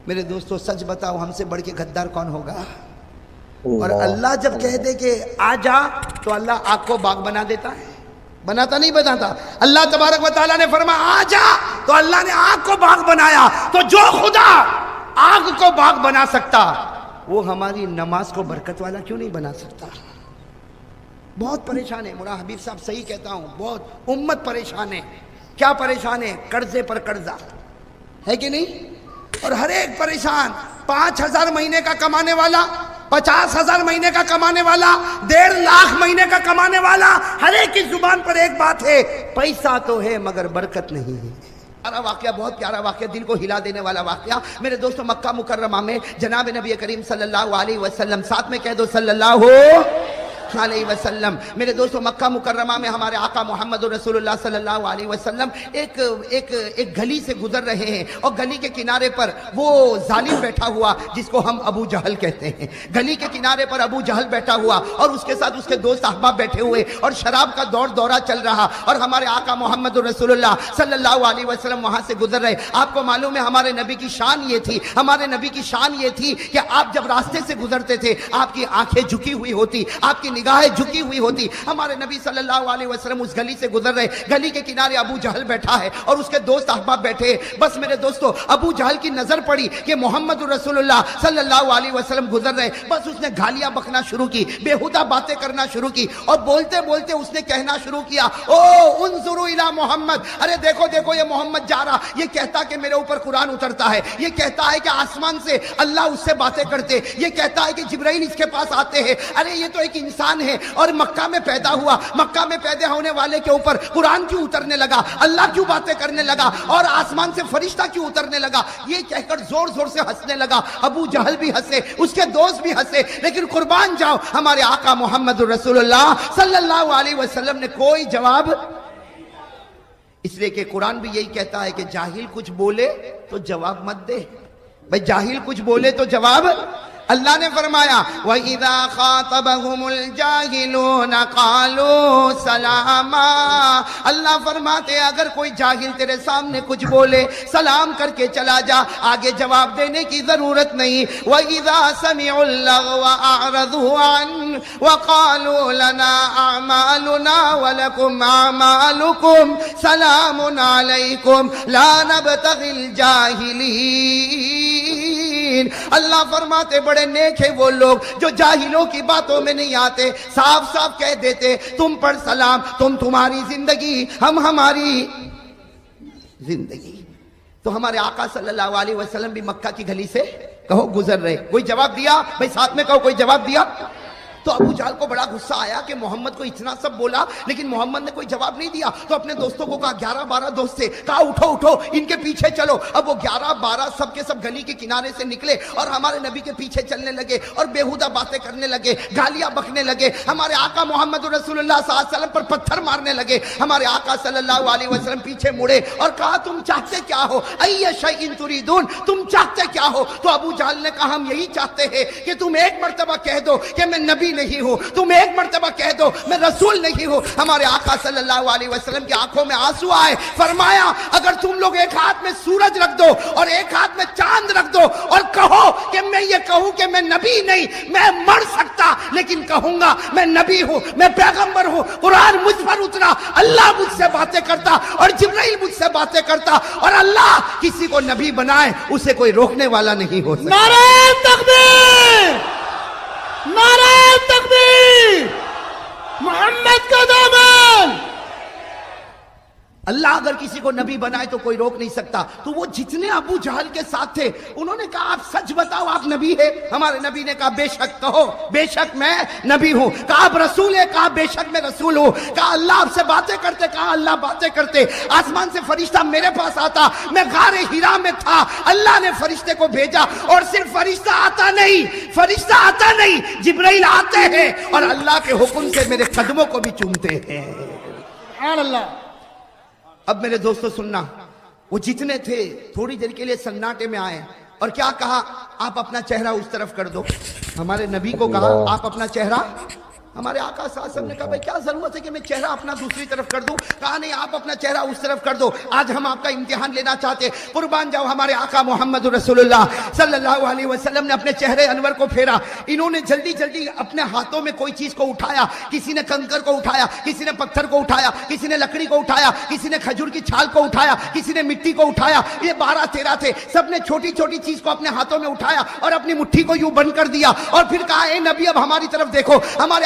میرے دوستو سچ بتاؤ ہم سے بڑھ کے غدار کون ہوگا؟ اور اللہ جب کہہ دے کہ آ جا تو اللہ آگ کو باغ بنا دیتا ہے، بناتا نہیں بناتا؟ اللہ تبارک و تعالیٰ نے فرمایا آ جا تو اللہ نے آگ کو باغ بنایا۔ تو جو خدا آگ کو باغ بنا سکتا وہ ہماری نماز کو برکت والا کیوں نہیں بنا سکتا؟ بہت پریشان ہے، مولانا حبیب صاحب صحیح کہتا ہوں، بہت امت پریشان ہے. کیا پریشان ہے؟ قرضے پر قرضہ ہے کہ نہیں؟ اور ہر ایک پریشان. 5,000 مہینے کا کمانے والا، 50,000 مہینے کا کمانے والا، 1.5 لاکھ مہینے کا کمانے والا، ہر ایک کی زبان پر ایک بات ہے، پیسہ تو ہے مگر برکت نہیں ہے. واقعہ بہت پیارا واقعہ، دل کو ہلا دینے والا واقعہ. میرے دوستوں، مکہ مکرمہ میں جناب نبی کریم صلی اللہ علیہ وسلم، ساتھ میں کہہ دو صلی اللہ علیہ وسلم. میرے دوستو، مکہ مکرمہ میں ہمارے آقا محمد رسول اللہ صلی اللہ علیہ وسلم ایک گلی سے گزر رہے ہیں، اور گلی کے کنارے پر وہ ظالم بیٹھا ہوا جس کو ہم ابو جہل کہتے ہیں. گلی کے کنارے پر ابو جہل بیٹھا ہوا، اور اس کے ساتھ اس کے دوست احباب بیٹھے ہوئے، اور شراب کا دورہ چل رہا، اور ہمارے آقا محمد رسول اللہ صلی اللہ علیہ وسلم وہاں سے گزر رہے. آپ کو معلوم ہے ہمارے نبی کی شان یہ تھی، ہمارے نبی کی شان یہ تھی کہ آپ جب راستے سے گزرتے تھے آپ کی آنکھیں جھکی ہوئی ہوتی، آپ کی نگاہیں جھکی ہوئی ہوتی. ہمارے نبی صلی اللہ علیہ وسلم اس گلی سے گزر رہے، گلی کے کنارے ابو جہل بیٹھا ہے اور اس کے دوست احباب بیٹھے. بس میرے دوستو، ابو جہل کی نظر پڑی کہ محمد رسول اللہ صلی اللہ علیہ وسلم گزر رہے. بس اس نے گالیاں بکنا شروع کی، بےہودہ باتیں کرنا شروع کی، اور بولتے بولتے اس نے کہنا شروع کیا، او انظروا الی محمد، ارے دیکھو دیکھو یہ محمد جا رہا، یہ کہتا کہ میرے اوپر قرآن اترتا ہے، یہ کہتا ہے کہ آسمان سے اللہ اس سے باتیں کرتے، یہ کہتا ہے کہ جبرائیل اس کے پاس آتے ہیں. ارے یہ تو ایک انسان ہے اور مکہ میں پیدا ہوا، مکہ میں پیدا ہونے والے کے اوپر قرآن کیوں اترنے لگا، اللہ کیوں باتیں کرنے لگا، اور آسمان سے فرشتہ کیوں اترنے لگا. یہ کہہ کر زور زور سے ہنسنے لگا. ابو جہل بھی ہنسے، اس کے دوست بھی ہنسے، لیکن قربان جاؤ ہمارے آقا محمد رسول اللہ صلی اللہ علیہ وسلم نے کوئی جواب، اس لیے کہ قرآن بھی یہی کہتا ہے کہ جاہل کچھ بولے تو جواب مت دے. بھئی جاہل کچھ بولے تو جواب. اللہ نے فرمایا وَإِذَا خَاطَبَهُمُ الْجَاهِلُونَ قَالُوا سَلَامًا. اللہ فرماتے ہیں اگر کوئی جاہل تیرے سامنے کچھ بولے سلام کر کے چلا جا، آگے جواب دینے کی ضرورت نہیں. وَإِذَا سَمِعُوا اللَّغْوَ أَعْرَضُوا عَنْهُ وَقَالُوا لَنَا أَعْمَالُنَا وَلَكُمْ أَعْمَالُكُمْ سَلَامٌ عَلَيْكُمْ لَا نَبْتَغِي الْجَاهِلِينَ. اللہ فرماتے بڑے نیک ہیں وہ لوگ جو جاہلوں کی باتوں میں نہیں آتے، صاف صاف کہہ دیتے تم پر سلام، تم تمہاری زندگی، ہم ہماری زندگی. تو ہمارے آقا صلی اللہ علیہ وسلم بھی مکہ کی گلی سے کہو گزر رہے. کوئی جواب دیا؟ بھئی ساتھ میں کہو کوئی جواب دیا؟ تو ابو جہل کو بڑا غصہ آیا کہ محمد کو اتنا سب بولا لیکن محمد نے کوئی جواب نہیں دیا. تو اپنے دوستوں کو کہا، 11-12 دوست تھے، کہا اٹھو اٹھو ان کے پیچھے چلو. اب وہ 11-12 سب کے سب گلی کے کنارے سے نکلے اور ہمارے نبی کے پیچھے چلنے لگے اور بےہودہ باتیں کرنے لگے، گالیاں بکنے لگے. ہمارے آقا محمد رسول اللہ صلی اللہ علیہ وسلم پر پتھر مارنے لگے. ہمارے آقا صلی اللہ علیہ وسلم پیچھے مڑے اور کہا تم چاہتے کیا ہو؟ ای شیء تریدون، تم چاہتے کیا ہو؟ تو ابو جہل نے کہا ہم یہی چاہتے ہیں کہ تم ایک مرتبہ کہہ دو کہ میں نبی نہیں ہوں، تم ایک مرتبہ کہہ دو میں رسول نہیں ہوں. ہمارے آقا صلی اللہ علیہ وسلم کی آنکھوں میں آنسو آئے. فرمایا اگر تم لوگ ایک ہاتھ میں سورج رکھ دو اور ایک ہاتھ میں چاند رکھ دو اور کہو کہ میں یہ کہوں کہ میں نبی نہیں، میں مر سکتا لیکن کہوں گا میں نبی ہوں، میں پیغمبر ہوں، قرآن مجھ پر اترا، اللہ مجھ سے باتیں کرتا اور جبرائیل مجھ سے باتیں کرتا، اور اللہ کسی کو نبی بنائے اسے کوئی روکنے والا نہیں ہو سکتا. نعرہ تکبیر، نعرہ تکبیر، محمد کا دامن. اللہ اگر کسی کو نبی بنائے تو کوئی روک نہیں سکتا. تو وہ جتنے ابو جہل کے ساتھ تھے انہوں نے کہا آپ سچ بتاؤ آپ نبی ہے؟ ہمارے نبی نے کہا بے شک کہو، بے شک میں نبی ہوں. کہا آپ رسول ہے؟ کہا بے شک میں رسول ہوں. کہا اللہ آپ سے باتیں کرتے؟ کہا اللہ باتیں کرتے. آسمان سے فرشتہ میرے پاس آتا، میں غار ہرا میں تھا، اللہ نے فرشتے کو بھیجا، اور صرف فرشتہ آتا نہیں، فرشتہ آتا نہیں، جبرائیل آتے ہیں اور اللہ کے حکم سے میرے قدموں کو بھی چومتے ہیں. سبحان اللہ. اب میرے دوستو سننا، وہ جتنے تھے تھوڑی دیر کے لیے سناٹے میں آئے اور کیا کہا، آپ اپنا چہرہ اس طرف کر دو. ہمارے نبی کو کہا آپ اپنا چہرہ. ہمارے آقا صلی اللہ علیہ وسلم نے کہا بھائی کیا ضرورت ہے کہ میں چہرہ اپنا دوسری طرف کر دوں؟ کہا نہیں آپ اپنا چہرہ اس طرف کر دو، آج ہم آپ کا امتحان لینا چاہتے. قربان جاؤ ہمارے آقا محمد رسول اللہ صلی اللہ علیہ وسلم نے اپنے چہرے انور کو پھیرا. انہوں نے جلدی جلدی اپنے ہاتھوں میں کوئی چیز کو اٹھایا، کسی نے کنکر کو اٹھایا، کسی نے پتھر کو اٹھایا، کسی نے لکڑی کو اٹھایا، کسی نے کھجور کی چھال کو اٹھایا، کسی نے مٹی کو اٹھایا. یہ 12-13 تھے، سب نے چھوٹی چھوٹی چیز کو اپنے ہاتھوں میں اٹھایا اور اپنی مٹھی کو یوں بند کر دیا اور پھر کہا اے نبی اب ہماری طرف دیکھو. ہمارے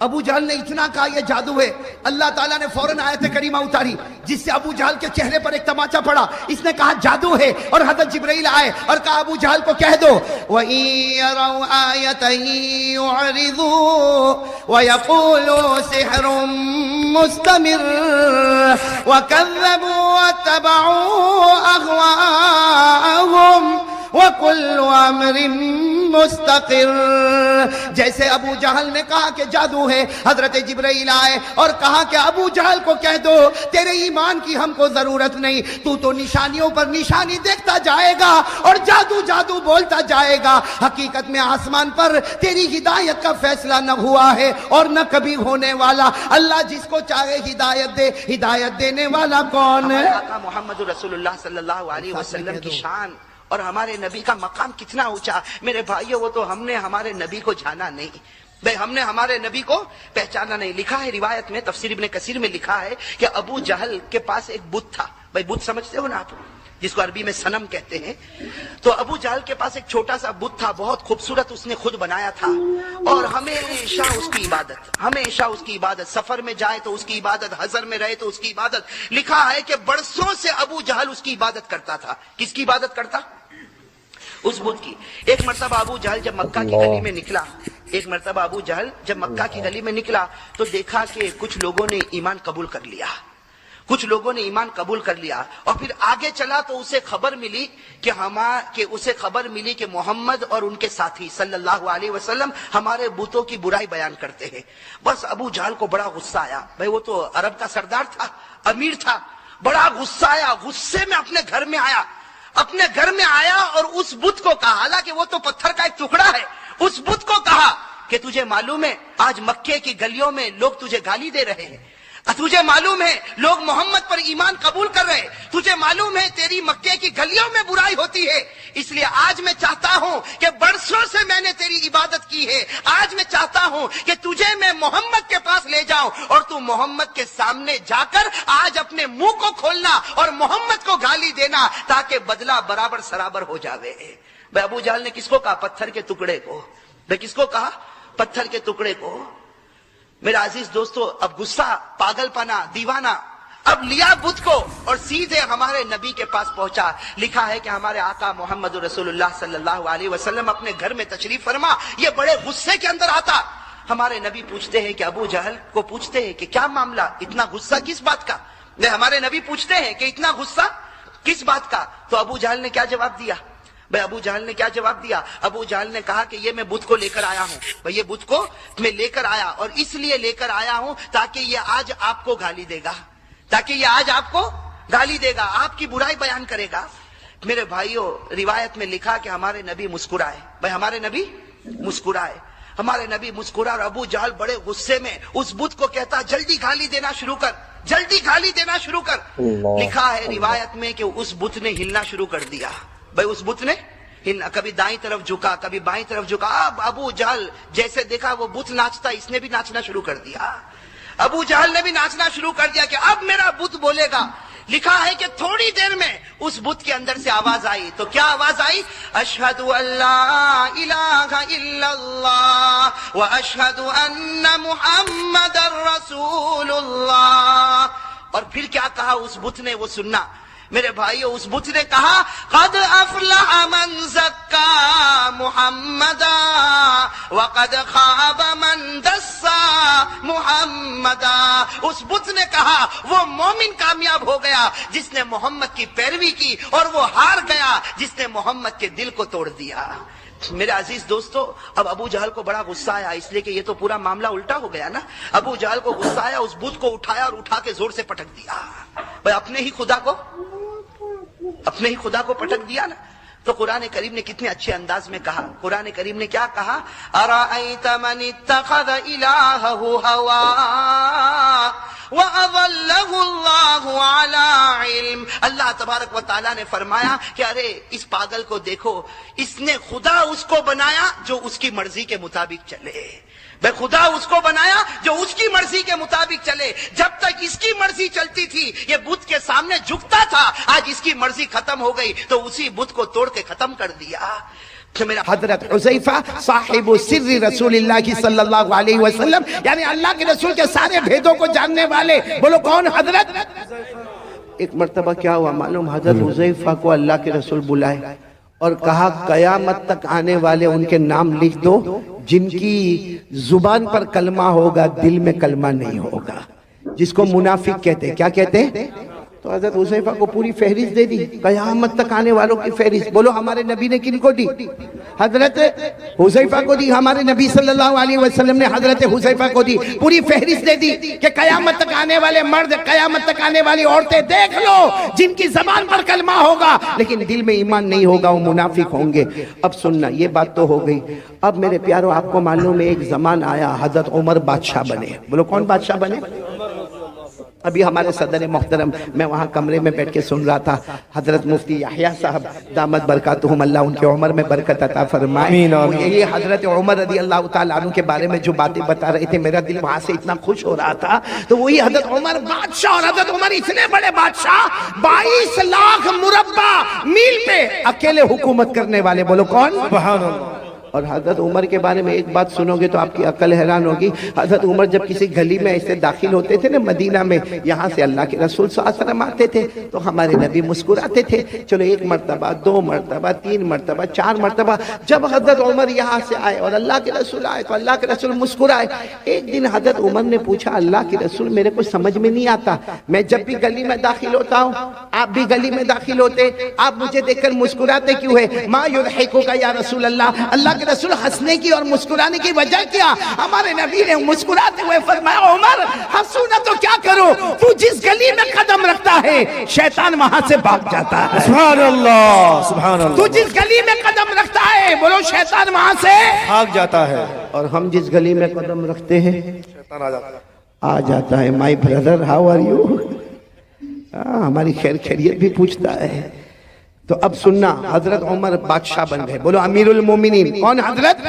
ابو جہل نے اتنا کہا یہ جادو ہے، اللہ تعالیٰ نے فوراً آیت کریمہ اتاری جس سے ابو جہل کے چہرے پر ایک تماچا پڑا. اس نے کہا جادو ہے، اور حضرت جبرائیل آئے اور کہا ابو جہل کو کہہ دو وَإِن يَرَوْا آيَةً يُعْرِضُوا وَيَقُولُوا سِحْرٌ مُسْتَمِرٌ وَكَذَّبُوا وَاتَّبَعُوا أَهْوَاءَهُمْ وَكُلُّ أَمْرٍ مستقر. جیسے ابو جہل نے کہا کہ جادو ہے، حضرت جبرائیل آئے اور کہا کہ ابو جہل کو کہہ دو تیرے ایمان کی ہم کو ضرورت نہیں، تو نشانیوں پر نشانی دیکھتا جائے گا اور جادو جادو بولتا جائے گا. حقیقت میں آسمان پر تیری ہدایت کا فیصلہ نہ ہوا ہے اور نہ کبھی ہونے والا. اللہ جس کو چاہے ہدایت دے، ہدایت دینے والا کون ہے؟ آقا محمد رسول اللہ صلی اللہ علیہ وسلم کی شان اور ہمارے نبی کا مقام کتنا اونچا. میرے بھائیو، وہ تو ہم نے ہمارے نبی کو جانا نہیں، بھئی ہم نے ہمارے نبی کو پہچانا نہیں. لکھا ہے روایت میں، تفسیر ابن کثیر میں لکھا ہے کہ ابو جہل کے پاس ایک بت تھا. بھئی بت سمجھتے ہو نا آپ، جس کو عربی میں صنم کہتے ہیں. تو ابو جہل کے پاس ایک چھوٹا سا بت تھا، بہت خوبصورت، اس نے خود بنایا تھا، اور ہمیشہ اس کی عبادت، ہمیشہ اس کی عبادت، سفر میں جائے تو اس کی عبادت، حضر میں رہے تو اس کی عبادت. لکھا ہے کہ برسوں سے ابو جہل اس کی عبادت کرتا تھا. کس کی عبادت کرتا؟ اس بت کی. ایک مرتبہ ابو جہل جب مکہ کی گلی میں نکلا، گلی میں نکلا تو دیکھا کہ کچھ لوگوں نے ایمان قبول کر لیا، اور پھر آگے چلا تو اسے خبر ملی کہ محمد اور ان کے ساتھی صلی اللہ علیہ وسلم ہمارے بتوں کی برائی بیان کرتے ہیں. بس ابو جہل کو بڑا غصہ آیا. بھئی وہ تو عرب کا سردار تھا، امیر تھا، بڑا غصہ آیا. غصے میں اپنے گھر میں آیا اور اس بت کو کہا، حالانکہ وہ تو پتھر کا ایک ٹکڑا ہے، اس بت کو کہا کہ تجھے معلوم ہے آج مکے کی گلیوں میں لوگ تجھے گالی دے رہے ہیں، تجھے معلوم ہے لوگ محمد پر ایمان قبول کر رہے ہیں، تجھے معلوم ہے تیری مکے کی گلیوں میں برائی ہوتی ہے، اس لیے آج میں چاہتا ہوں کہ برسوں سے میں نے تیری عبادت کی ہے، آج میں چاہتا ہوں کہ تجھے میں محمد کے پاس لے جاؤں اور تو محمد کے سامنے جا کر آج اپنے منہ کو کھولنا اور محمد کو گالی دینا تاکہ بدلہ برابر سرابر ہو جاوے. بھئی ابو جہل نے کس کو کہا؟ پتھر کے ٹکڑے کو. بھئی کس کو کہا؟ پتھر کے ٹکڑے کو. میرا عزیز دوستو، اب غصہ، پاگل پنا، دیوانہ اب لیا بت کو اور سیدھے ہمارے نبی کے پاس پہنچا. لکھا ہے کہ ہمارے آقا محمد رسول اللہ صلی اللہ علیہ وسلم اپنے گھر میں تشریف فرما، یہ بڑے غصے کے اندر آتا. ہمارے نبی پوچھتے ہیں کہ ابو جہل کو پوچھتے ہیں کہ کیا معاملہ، اتنا غصہ کس بات کا؟ ہمارے نبی پوچھتے ہیں کہ اتنا غصہ کس بات کا؟ تو ابو جہل نے کیا جواب دیا؟ ابو جہل نے کیا جواب دیا؟ ابو جہل نے کہا کہ یہ میں بت کو لے کر آیا ہوں. یہ بت کو میں لے کر آیا، اور اس لیے لے کر آیا ہوں تاکہ یہ آج آپ کو گالی دے گا، آپ کی برائی بیان کرے گا. میرے بھائیوں، روایت میں لکھا کہ ہمارے نبی مسکرائے. ہمارے نبی مسکرا اور ابو جہل بڑے غصے میں اس بت کو کہتا جلدی گالی دینا شروع کر. لکھا ہے روایت میں کہ اس بت نے ہلنا شروع کر دیا. اس بت نے کبھی دائیں طرف جھکا، کبھی بائیں طرف جھکا. اب ابو جہل جیسے دیکھا وہ بت ناچتا، اس نے بھی ناچنا شروع کر دیا. ابو جہل نے بھی ناچنا شروع کر دیا کہ اب میرا بت بولے گا. لکھا ہے کہ تھوڑی دیر میں اس بت کے اندر سے آواز آئی. تو کیا آواز آئی؟ اشہد ان لا الہ الا اللہ واشہد ان محمد رسول اللہ. اور پھر کیا کہا اس بت نے، وہ سننا میرے بھائیو. اس بت نے کہا قد افلح من زکا محمدا وقد خاب من دسا محمدا. اس بت نے کہا وہ مومن کامیاب ہو گیا جس نے محمد کی پیروی کی، اور وہ ہار گیا جس نے محمد کے دل کو توڑ دیا. میرے عزیز دوستو، اب ابو جہل کو بڑا غصہ آیا، اس لیے کہ یہ تو پورا معاملہ الٹا ہو گیا نا. ابو جہل کو غصہ آیا، اس بت کو اٹھایا اور اٹھا کے زور سے پٹک دیا. بھئی اپنے ہی خدا کو پٹک دیا نا. تو قرآن کریم نے کتنے اچھے انداز میں کہا. قرآن کریم نے کیا کہا؟ ارأیت من اتخذ الہہ ہوا وَأَضَلَّهُ اللَّهُ عَلَىٰ عِلْمٍ. اللہ تبارک و تعالیٰ نے فرمایا کہ ارے اس پاگل کو دیکھو، اس نے خدا اس کو بنایا جو اس کی مرضی کے مطابق چلے. خدا اس کو بنایا جو اس کی مرضی کے مطابق چلے. جب تک اس کی مرضی چلتی تھی یہ بت کے سامنے جھکتا تھا، آج اس کی مرضی ختم ہو گئی تو اسی بت کو توڑ کے ختم کر دیا. کہ میرا حضرت حذیفہ صاحب سر رسول اللہ کی صلی اللہ علیہ وسلم، یعنی اللہ کے رسول کے سارے بھیدوں کو جاننے والے، بولو کون؟ حضرت۔ ایک مرتبہ کیا ہوا معلوم؟ حضرت حذیفہ کو اللہ کے رسول بلائے اور کہا قیامت تک آنے والے ان کے نام لکھ دو جن کی زبان پر کلمہ ہوگا دل میں کلمہ نہیں ہوگا، جس کو منافق کہتے ہیں۔ کیا کہتے ہیں؟ تو حضرت حذیفہ کو پوری فہرست دے دی، قیامت تک آنے والوں کی فہرست۔ بولو ہمارے نبی نے کن کو دی؟ حضرت حذیفہ کو دی۔ ہمارے نبی صلی اللہ علیہ وسلم نے حضرت حذیفہ کو دی، پوری فہرست دے دی کہ قیامت تک آنے والے مرد، قیامت تک آنے والی عورتیں دیکھ لو جن کی زبان پر کلمہ ہوگا لیکن دل میں ایمان نہیں ہوگا، وہ منافق ہوں گے۔ اب سننا، یہ بات تو ہو گئی۔ اب میرے پیارو آپ کو معلوم ہے ایک زمان آیا حضرت عمر بادشاہ بنے۔ بولو کون بادشاہ بنے؟ ابھی ہمارے صدر محترم، میں وہاں کمرے میں بیٹھ کے سن رہا تھا، حضرت مفتی یحییٰ صاحب دامت برکاتہم، اللہ ان کے عمر میں برکت عطا فرمائے، یہ حضرت عمر رضی اللہ تعالیٰ عنہ کے بارے میں جو باتیں بتا رہے تھے، میرا دل وہاں سے اتنا خوش ہو رہا تھا۔ تو وہی حضرت عمر بادشاہ، اور حضرت عمر اتنے بڑے بادشاہ 22 لاکھ مربع میل پہ اکیلے حکومت کرنے والے، بولو کون؟ سبحان اللہ۔ اور حضرت عمر کے بارے میں ایک بات سنو گے تو آپ کی عقل حیران ہوگی۔ حضرت عمر جب کسی گلی میں ایسے داخل ہوتے تھے نا مدینہ میں، یہاں سے اللہ کے رسول صلی اللہ علیہ وسلم آتے تھے تو ہمارے نبی مسکراتے تھے۔ چلو 1 مرتبہ، 2 مرتبہ، 3 مرتبہ، 4 مرتبہ، جب حضرت عمر یہاں سے آئے اور اللہ کے رسول آئے تو اللہ کے رسول مسکرائے۔ ایک دن حضرت عمر نے پوچھا، اللہ کے رسول میرے کو سمجھ میں نہیں آتا، میں جب بھی گلی میں داخل ہوتا ہوں، آپ بھی گلی میں داخل ہوتے، آپ مجھے دیکھ کر مسکراتے کیوں ہے؟ ما یضحکک یا رسول اللہ، اللہ کے رسول ہنسنے کی اور مسکرانے کی وجہ کیا؟ ہمارے نبی نے مسکراتے ہوئے فرمایا، عمر ہنسو نہ تو کیا کرو، تو جس گلی میں قدم رکھتا ہے شیطان وہاں سے بھاگ جاتا ہے۔ سبحان اللہ، سبحان اللہ۔ تو جس گلی میں قدم رکھتا ہے، بولو شیطان وہاں سے بھاگ جاتا ہے، اور ہم جس گلی میں قدم رکھتے ہیں شیطان آ جاتا ہے۔ آ جاتا ہے۔ My brother how are you, ہماری خیر خیریت بھی پوچھتا ہے۔ تو اب سننا، حضرت عمر بادشاہ بن گئے، بولو امیر المومنین کون؟ حضرت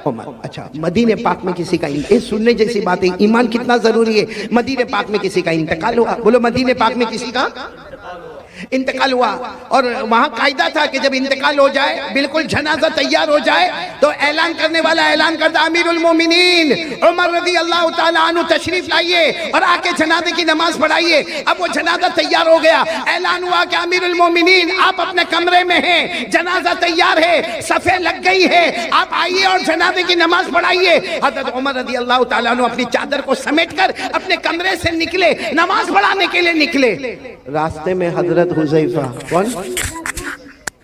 عمر۔ اچھا، مدینہ پاک میں کسی کا سننے جیسی بات ہے، ایمان کتنا ضروری ہے۔ مدینہ پاک میں کسی کا انتقال ہوا، بولو مدینہ پاک میں کسی کا انتقال ہوا، اور وہاں قاعدہ تھا کہ جب انتقال ہو جائے، بالکل جنازہ تیار ہو جائے تو اعلان کرنے والا اعلان کرتا، امیر المومنین عمر رضی اللہ تعالیٰ عنہ تشریف لائیے اور آ کے جنازے کی نماز پڑھائیے۔ اب وہ جنازہ تیار ہو گیا، اعلان ہوا کہ امیر المومنین آپ اپنے کمرے میں ہیں، جنازہ تیار ہے، صفیں لگ گئی ہے، آپ آئیے اور جنازے کی نماز پڑھائیے۔ حضرت عمر رضی اللہ تعالیٰ عنہ اپنی چادر کو سمیٹ کر اپنے کمرے سے نکلے، نماز پڑھانے کے لیے نکلے۔ راستے میں حضرت حذیفہ، کون؟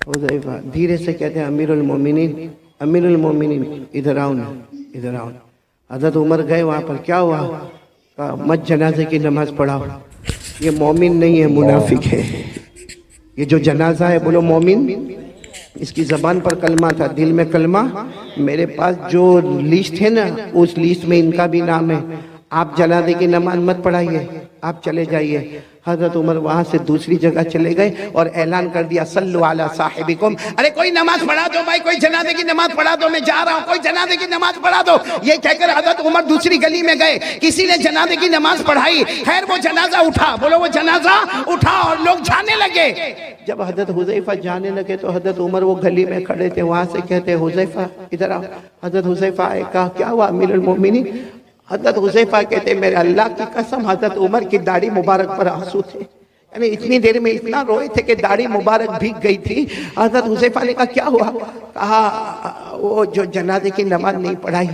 حذیفہ دھیرے سے کہتے ہیں، امیر المومنین، امیر المومنین ادھر آؤ نا، ادھر آؤ۔ حضرت عمر گئے وہاں پر، کیا ہوا؟ کہا مت جنازے کی نماز پڑھاؤ، یہ مومن نہیں ہے، منافق ہے۔ یہ جو جنازہ ہے، بولو مومن، اس کی زبان پر کلمہ تھا، دل میں کلمہ۔ میرے پاس جو لسٹ ہے نا، اس لسٹ میں ان کا بھی نام ہے، آپ جنازے کی نماز مت پڑھائیے، آپ چلے جائیے۔ حضرت عمر وہاں سے دوسری جگہ چلے گئے اور اعلان کر دیا، صلو علی صاحبکم، ارے کوئی نماز پڑھا دو بھائی، کوئی جنازے کی نماز پڑھا دو، میں جا رہا ہوں، کوئی جنازے کی نماز پڑھا دو۔ یہ کہہ کر حضرت عمر دوسری گلی میں گئے، کسی نے جنازے کی نماز پڑھائی، خیر وہ جنازہ اٹھا، بولو وہ جنازہ اٹھا، اور لوگ جانے لگے۔ جب حضرت حذیفہ جانے لگے تو حضرت عمر وہ گلی میں کھڑے تھے، وہاں سے کہتے، حذیفہ ادھر آؤ۔ حضرت حذیفہ آئے، کہا کیا ہوا امیر المومنین؟ حضرت حذیفہ کہتے، میرے اللہ کی قسم حضرت عمر کی داڑھی مبارک پر آنسو تھے، یعنی اتنی دیر میں اتنا روئے تھے کہ داڑھی مبارک بھیگ گئی تھی۔ حضرت حذیفہ نے کہا کیا ہوا؟ کہا وہ جو جنازے کی نماز نہیں پڑھائی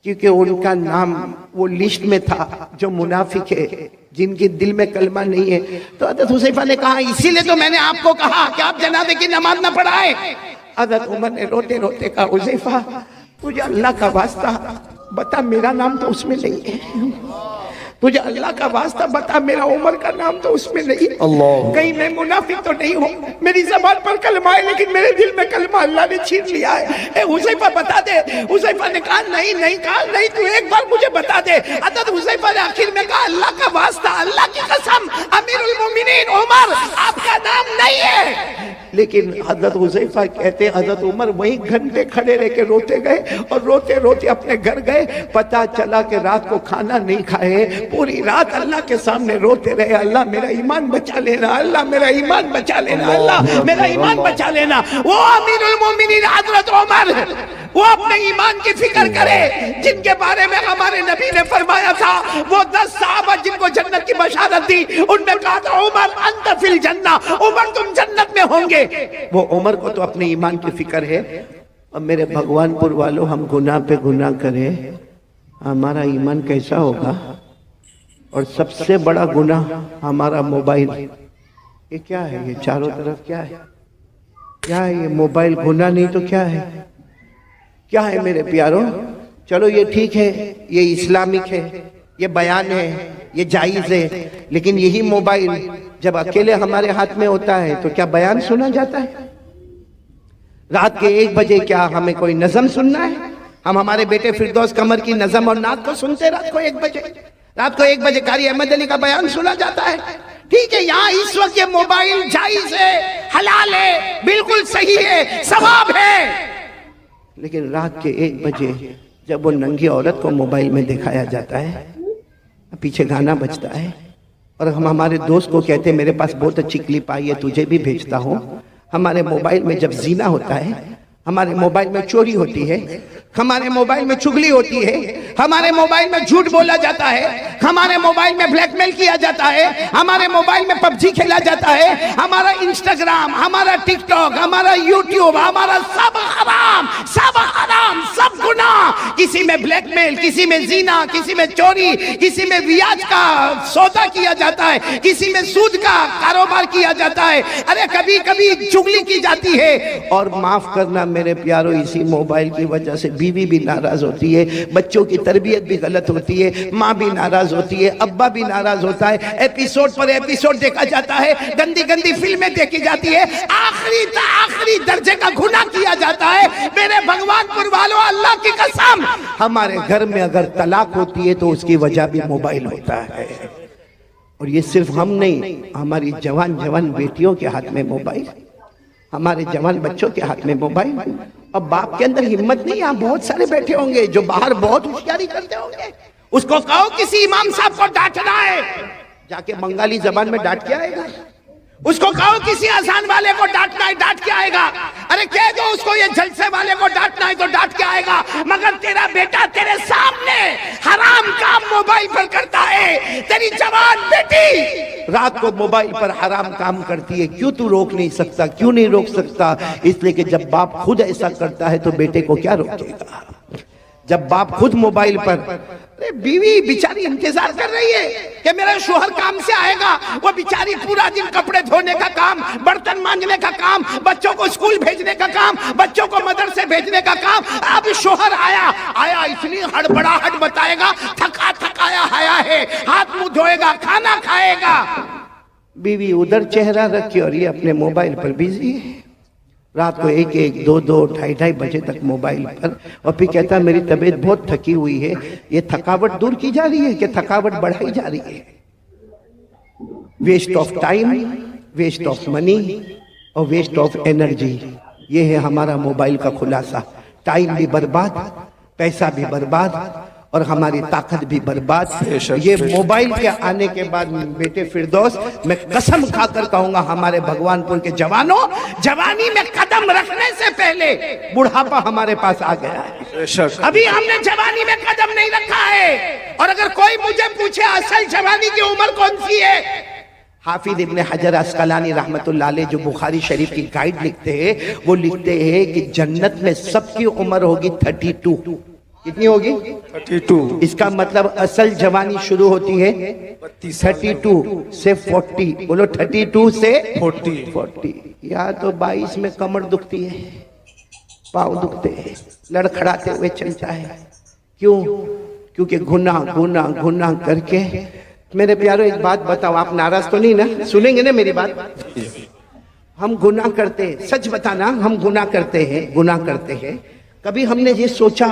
کیونکہ ان کا نام وہ لسٹ میں تھا جو منافق ہے، جن کے دل میں کلمہ نہیں ہے۔ تو حضرت حذیفہ نے کہا اسی لیے تو میں نے آپ کو کہا کہ آپ جنازے کی نماز نہ پڑھائیں۔ حضرت عمر نے روتے روتے کہا، حذیفہ تجھے اللہ کا واسطہ بتا میرا نام تو اس میں نہیں ہے، تجھے اللہ کا واسطہ بتا میرا عمر کا نام تو اس میں نہیں، کہیں میں منافق تو نہیں ہوں، میری زبان پر کلمہ ہے لیکن میرے دل میں کلمہ اللہ نے چھین لیا ہے، اے حذیفہ بتا دے۔ حذیفہ نے کہا نہیں، کہا نہیں تو ایک بار مجھے بتا دے۔ حضرت حذیفہ نے آخر میں کہا، اللہ کا واسطہ، اللہ کی قسم، امیر المومنین عمر آپ کا نام نہیں ہے۔ لیکن حضرت حذیفہ کہتے حضرت عمر وہیں گھنٹے کھڑے رہ کے روتے گئے اور روتے روتے اپنے گھر گئے۔ پتہ چلا کہ رات کو کھانا نہیں کھائے، پوری رات اللہ کے سامنے روتے رہے، اللہ میرا ایمان بچا لینا، اللہ میرا ایمان بچا لینا، اللہ میرا ایمان بچا لینا۔ وہ امیر المومنین حضرت عمر، وہ اپنے ایمان کی فکر کرے جن کے بارے میں ہمارے نبی نے فرمایا تھا، وہ 10 صحابہ جن کو جنت کی بشارت دی، ان میں کہا تھا عمر انت فی الجنہ، عمر تم جنت میں ہوں گے۔ وہ عمر کو تو اپنے ایمان کی فکر ہے۔ اب میرے بھگوان پور والوں، ہم گناہ پہ گناہ کریں، ہمارا ایمان کیسا ہوگا؟ اور سب سے بڑا گناہ ہمارا موبائل۔ یہ کیا ہے؟ یہ چاروں طرف کیا ہے؟ کیا ہے یہ موبائل؟ گناہ نہیں تو کیا ہے؟ کیا ہے میرے پیاروں؟ چلو یہ ٹھیک ہے، یہ اسلامک ہے، یہ بیان ہے، یہ جائز ہے، لیکن یہی موبائل جب اکیلے ہمارے ہاتھ میں ہوتا ہے تو کیا بیان سنا جاتا ہے؟ رات کے 1 بجے کیا ہمیں کوئی نظم سننا ہے؟ ہم ہمارے بیٹے فردوس قمر کی نظم اور نعت کو سنتے رات کو 1 بجے؟ رات کو 1 بجے قاری احمد علی کا بیان سنا جاتا ہے؟ ٹھیک ہے، یہاں اس وقت یہ موبائل جائز ہے، حلال ہے، بالکل صحیح ہے، ثواب ہے، لیکن رات کے 1 بجے جب وہ ننگی عورت کو موبائل میں دکھایا جاتا ہے، پیچھے گانا بجتا ہے، اور ہم ہمارے دوست کو کہتے ہیں میرے پاس بہت اچھی کلپ آئی ہے، تجھے بھی بھیجتا ہوں۔ ہمارے موبائل میں جب زنا ہوتا ہے، ہمارے موبائل میں چوری ہوتی ہے، ہمارے موبائل میں چغلی ہوتی ہے، ہمارے موبائل میں جھوٹ بولا جاتا ہے، ہمارے موبائل میں بلیک میل کیا جاتا ہے، ہمارے موبائل میں پب جی کھیلا جاتا ہے، ہمارا انسٹاگرام، ہمارا ٹک ٹاک، ہمارا یوٹیوب، ہمارا سب حرام، سب حرام، سب گناہ۔ کسی میں بلیک میل، کسی میں زنا، کسی میں چوری، کسی میں بیاج کا سودا کیا جاتا ہے، کسی میں سود کا کاروبار کیا جاتا ہے، ارے کبھی کبھی چغلی کی جاتی ہے۔ اور معاف کرنا میرے پیارو، اسی موبائل کی وجہ سے بیوی بھی ناراض ہوتی ہے، بچوں کی تربیت بھی غلط ہوتی ہے، ماں بھی ناراض ہوتی ہے، ابا بھی ناراض ہوتا ہے، ایپیسوڈ پر ایپیسوڈ دیکھا جاتا ہے، گندی گندی فلمیں دیکھی جاتی ہے، آخری درجے کا گناہ کیا جاتا ہے۔ میرے بھگوان پور والوں، اللہ کی قسم، ہمارے گھر میں اگر طلاق ہوتی ہے تو اس کی وجہ بھی موبائل ہوتا ہے۔ اور یہ صرف ہم نہیں، ہماری جوان بیٹیوں کے ہاتھ میں موبائل، ہمارے جوان بچوں کے ہاتھ میں موبائل۔ اب باپ کے اندر ہمت نہیں، یہاں بہت سارے بیٹھے ہوں گے جو باہر بہت ہوشیاری کرتے ہوں گے، اس کو کہو کسی امام صاحب کو ڈانٹنا ہے، جا کے بنگالی زبان میں ڈانٹ کے آئے گا۔ اس کو کہو کسی آسان والے کو ڈانٹنا ہے، ڈانٹ کے آئے گا۔ ارے کہہ دو اس کو یہ جلسے والے کو ڈانٹنا ہے تو ڈانٹ کے آئے گا۔ مگر تیرا بیٹا تیرے سامنے حرام کام موبائل پر کرتا ہے، تیری جوان بیٹی رات کو موبائل پر حرام کام کرتی ہے، کیوں تو روک نہیں سکتا؟ کیوں نہیں روک سکتا؟ اس لیے کہ جب باپ خود ایسا کرتا ہے تو بیٹے کو کیا روکے گا؟ جب باپ خود موبائل پر، بیوی بیچاری انتظار کر رہی ہے کہ میرا شوہر کام سے آئے گا، وہ بیچاری پورا دن کپڑے دھونے کا کام، برتن مانجنے کا کام، بچوں کو اسکول بھیجنے کا کام، بچوں کو مدرسے بھیجنے کا کام۔ اب شوہر آیا اتنی ہڑبڑاہٹ بتائے گا، تھکا تھکایا آیا ہے، ہاتھ منہ دھوئے گا، کھانا کھائے گا، بیوی ادھر چہرہ رکھی اور یہ اپنے موبائل پر بیزی ہے، رات کو 1-1, 2-2, 2:30 بجے تک موبائل پر، اور پھر کہتا ہے میری طبیعت بہت تھکی ہوئی ہے۔ یہ تھکاوٹ دور کی جا رہی ہے کہ تھکاوٹ بڑھائی جا رہی ہے؟ Waste of time, waste of money اور ویسٹ آف انرجی، یہ ہے ہمارا موبائل کا خلاصہ۔ ٹائم بھی برباد، پیسہ بھی برباد، اور ہماری طاقت بھی برباد۔ یہ موبائل کے آنے کے بعد بیٹے فردوس، میں قسم کھا کر کہوں گا ہمارے بھگوان پور کے جوانوں، جوانی میں قدم رکھنے سے پہلے بڑھاپا ہمارے پاس آ گیا ہے۔ ابھی ہم نے جوانی میں قدم نہیں رکھا ہے۔ اور اگر کوئی مجھے پوچھے اصل جوانی کی عمر کون سی ہے، حافظ ابن حجر عسقلانی رحمت اللہ علیہ جو بخاری شریف کی گائیڈ لکھتے ہیں، وہ لکھتے ہیں کہ جنت میں سب کی عمر ہوگی 32۔ کتنی ہوگی؟ 32۔ اس کا مطلب اصل جوانی شروع ہوتی ہے 32 سے 40۔ بولو 32 سے 40۔ یا تو 22 میں کمر دکھتی ہے، پاؤں دکھتے ہیں، لڑکھڑاتے ہوئے چلتا ہے۔ کیوں؟ کیونکہ گناہ کر کے۔ میرے پیارو ایک بات بتاؤ، آپ ناراض تو نہیں نا؟ سنیں گے نا میری بات؟ ہم گناہ کرتے ہیں، سچ بتانا، ہم گناہ کرتے ہیں۔ کبھی ہم نے یہ سوچا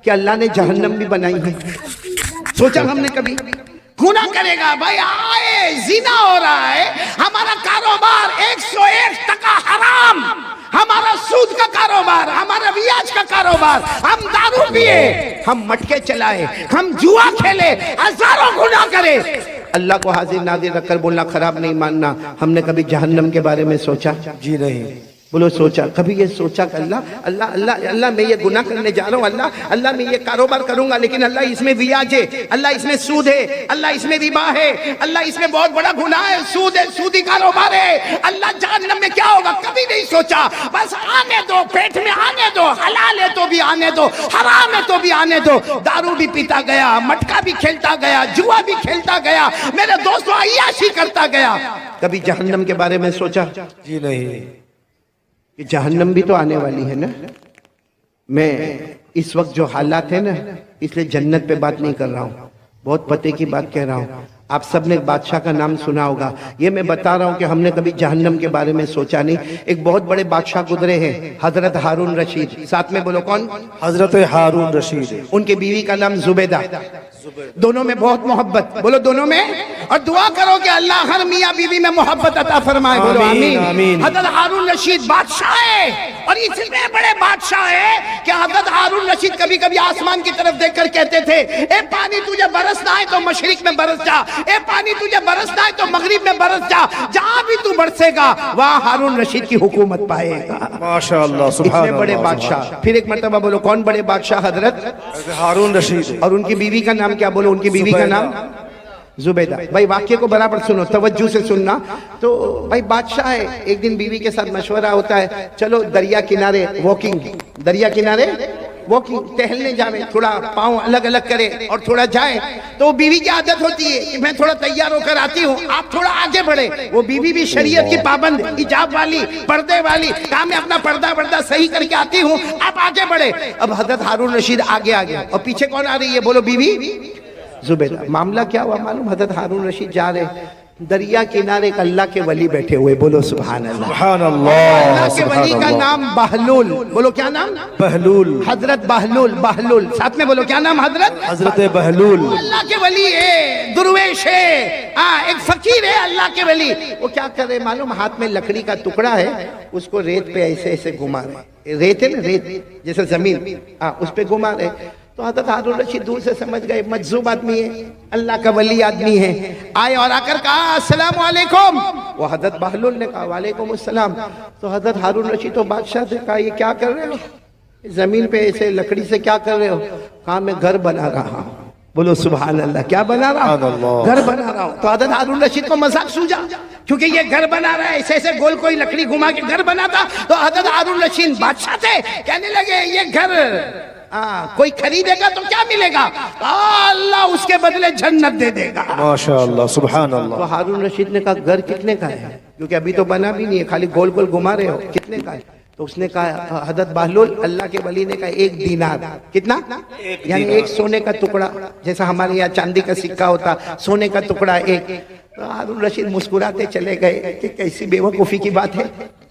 کہ اللہ نے جہنم بھی بنائی ہے؟ سوچا ہم نے کبھی؟ گناہ کرے گا بھائی، زنا ہو رہا ہے، ہمارا کاروبار 101% حرام، ہمارا سود کا کاروبار، ہمارا ریاض کا کاروبار، ہم دارو پیے، ہم مٹکے چلائے، ہم جوا کھیلے، ہزاروں گناہ کرے، اللہ کو حاضر ناظر رکھ کر بولنا خراب نہیں ماننا۔ ہم نے کبھی جہنم کے بارے میں سوچا؟ جی نہیں۔ بولو سوچا؟ کبھی یہ سوچا کہ اللہ میں یہ گناہ کرنے جا رہا ہوں، اللہ میں یہ کاروبار کروں گا، لیکن اللہ اس میں ویاج ہے، اللہ اس میں سود ہے، اللہ اس میں ربا ہے، اللہ اس میں بہت بڑا گناہ ہے، سود ہے، سودی کاروبار ہے، اللہ جہنم میں کیا ہوگا؟ کبھی نہیں سوچا۔ بس آنے دو، پیٹ میں آنے دو، حلال ہے تو بھی آنے دو، حرام ہے تو بھی آنے دو۔ دارو بھی پیتا گیا، مٹکا بھی کھیلتا گیا، جوا بھی کھیلتا گیا، میرے دوستوں عیاشی کرتا گیا۔ کبھی جہنم کے بارے میں سوچا؟ جی نہیں۔ کہ جہنم بھی تو آنے والی ہے نا۔ میں اس وقت جو حالات ہیں نا، اس لیے جنت پہ بات نہیں کر رہا ہوں، بہت پتے کی بات کہہ رہا ہوں۔ آپ سب نے ایک بادشاہ کا نام سنا ہوگا، یہ میں بتا رہا ہوں کہ ہم نے کبھی جہنم کے بارے میں سوچا نہیں۔ ایک بہت بڑے بادشاہ گزرے ہیں، حضرت ہارون رشید، ساتھ میں بولو کون؟ حضرت ہارون رشید۔ ان کی بیوی کا نام زبیدہ، دونوں میں بہت محبت، بولو دونوں میں، اور دعا کرو کہ اللہ ہر میاں بیوی میں محبت عطا فرمائے، بولو آمین، آمین۔ حضرت ہارون رشید بادشاہ ہے، اور اتنے بڑے بادشاہ ہے کہ حضرت ہارون رشید کبھی کبھی آسمان کی طرف دیکھ کر کہتے تھے، اے پانی تجھے برسنا ہے تو مشرق میں برس جا، اے پانی تجھے برسنا ہے تو مغرب میں برس جا، جہاں بھی تو برسے گا وہاں ہارون رشید کی حکومت پائے گا۔ ماشاءاللہ، سبحان اتنے بڑے اللہ۔ بادشاہ۔ پھر ایک مرتبہ بولو کون بڑے بادشاہ؟ حضرت ہارون رشید۔ اور ان کی بیوی کا نام کیا؟ بولو ان کی بیوی کا نام زبیدہ۔ بھائی واقعے کو برابر سنو، توجہ سے سننا۔ تو بھائی بادشاہ ہے، ایک دن بیوی کے ساتھ مشورہ ہوتا ہے، چلو دریا کنارے واکنگ، دریا کنارے واکنگ، ٹہلنے جاوے، تھوڑا پاؤں الگ الگ کرے اور تھوڑا جائے۔ تو بیوی کی عادت ہوتی ہے کہ میں تھوڑا تیار ہو کر آتی ہوں، آپ تھوڑا آگے بڑھے۔ وہ بیوی بھی شریعت کی پابند، حجاب والی، پردے والی، کہا میں اپنا پردہ صحیح کر کے آتی ہوں، آپ آگے بڑھے۔ اب حضرت ہارون رشید آگے آگے، اور پیچھے کون آ رہی ہے؟ بولو بیوی زبیدہ۔ معاملہ کیا ہوا معلوم؟ حضرت ہارون رشید جا رہے، دریا کنارے ایک اللہ کے ولی بیٹھے ہوئے، بولو سبحان اللہ۔ سبحان اللہ، اللہ کے سبحان ولی کا اللہ۔ نام بہلول، بولو کیا نام؟ بہلول۔ حضرت بہلول، ساتھ میں بولو کیا نام؟ حضرت بہلول۔ اللہ کے ولی ہے، درویش ہے، ایک فقیر ہے اللہ کے ولی۔ وہ کیا کر رہے معلوم؟ ہاتھ میں لکڑی کا ٹکڑا ہے، اس کو ریت پہ ایسے ایسے گھما رہے، ریت ہے نا، ریت جیسے زمین، اس پہ گھما رہے۔ تو حضرت ہارون رشید دور سے سمجھ گئے مجذوب آدمی ہے، اللہ کا ولی آدمی ہے، آئے اور آ کر کہا السلام علیکم۔ وہ حضرت بہلول نے کہا وعلیکم السلام۔ تو حضرت ہارون رشید تو بادشاہ سے کہا یہ کیا کر رہے ہو؟ زمین پہ ایسے لکڑی سے کیا کر رہے ہو؟ کہا میں گھر بنا رہا ہوں، بولو سبحان اللہ۔ کیا بنا رہا ہوں؟ گھر بنا رہا ہوں۔ تو حضرت ہارون رشید کو مذاق سوجا، کیونکہ یہ گھر بنا رہا ہے، ایسے ایسے گول کوئی لکڑی گھما کے گھر بناتا۔ تو حضرت ہارون رشید بادشاہ تھے، کہنے لگے یہ گھر کوئی خریدے گا تو کیا ملے گا؟ اللہ اس کے بدلے جنت دے دے گا۔ ماشاءاللہ، سبحان اللہ۔ تو ہارون رشید نے کہا گھر کتنے کا ہے؟ کیونکہ ابھی تو بنا بھی نہیں ہے، خالی گول گول گھما رہے ہو، کتنے کا ہے؟ تو اس نے کہا، حضرت بہلول اللہ کے ولی نے کہا 1 دینار۔ کتنا؟ یعنی 1 سونے کا ٹکڑا، جیسا ہمارے یہاں چاندی کا سکہ ہوتا، سونے کا ٹکڑا 1۔ تو ہارون رشید مسکراتے چلے گئے کہ کیسی بے وقوفی کی بات ہے،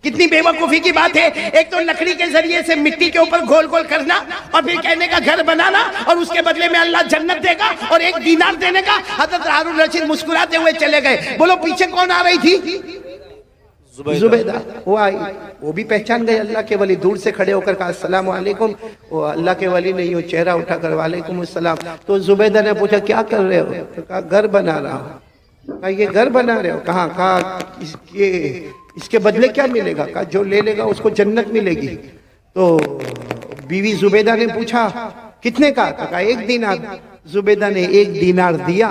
کتنی بے وقوفی کی بات ہے۔ ایک تو لکڑی کے ذریعے سے مٹی کے اوپر گول گول کرنا، اور پھر کہنے کا گھر بنانا، اور اس کے بدلے میں اللہ جنت دے گا اور 1 دینار دینے کا۔ حضرت ہارون رشید مسکراتے ہوئے چلے گئے۔ بولو پیچھے کون آ رہی تھی؟ زبیدہ۔ وہ آئی، وہ بھی پہچان گئے اللہ کے ولی، دور سے کھڑے ہو کر کہا السلام علیکم۔ وہ اللہ کے ولی نے یوں چہرہ اٹھا کر وعلیکم السلام۔ تو زبیدہ نے پوچھا کیا کر رہے ہو؟ تو کہا گھر بنا رہا ہوں۔ کہا یہ گھر بنا رہے ہو؟ کہاں؟ کہا اس کے بدلے کیا ملے گا؟ کہا جو لے لے گا اس کو جنت ملے گی۔ تو بیوی زبیدہ نے پوچھا کتنے کا؟ کہا 1 دینار۔ زبیدہ نے 1 دینار دیا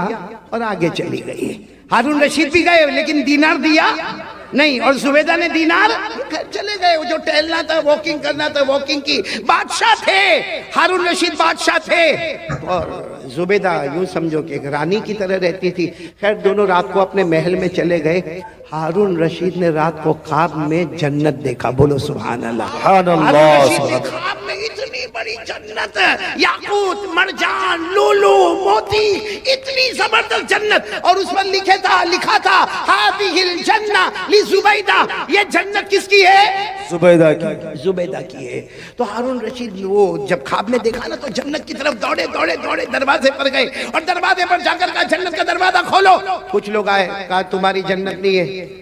اور آگے چلی گئی۔ ہارون رشید بھی گئے لیکن دینار دیا نہیں، اور زبیدہ نے دینار چلے گئے۔ وہ جو ٹہلنا تھا، واکنگ کرنا تھا، واکنگ کی۔ بادشاہ تھے، ہارون رشید بادشاہ تھے، اور زبیدہ یوں سمجھو کہ ایک رانی کی طرح رہتی تھی۔ خیر دونوں رات کو اپنے محل میں چلے گئے۔ ہارون رشید نے رات کو خواب میں جنت دیکھا، بولو سبحان اللہ۔ سبحان اللہ، ہارون رشید نے سبحان اللہ۔ خواب میں اتنی بڑی جنت، یاقوت، مرجان، لولو، موتی، اتنی زبردست جنت، اور اس پر لکھا تھا ہذہ الجنہ لزبیدہ، یہ جنت کس کی ہے؟ زبیدہ کی۔ زبیدہ کی ہے۔ تو ہارون رشید وہ جب خواب میں دیکھا نا تو جنت کی طرف دوڑے دروازے پر گئے، اور دروازے پر جا کر کہا جنت کا دروازہ کھولو۔ کچھ لوگ آئے، کہا تمہاری جنت نہیں ہے،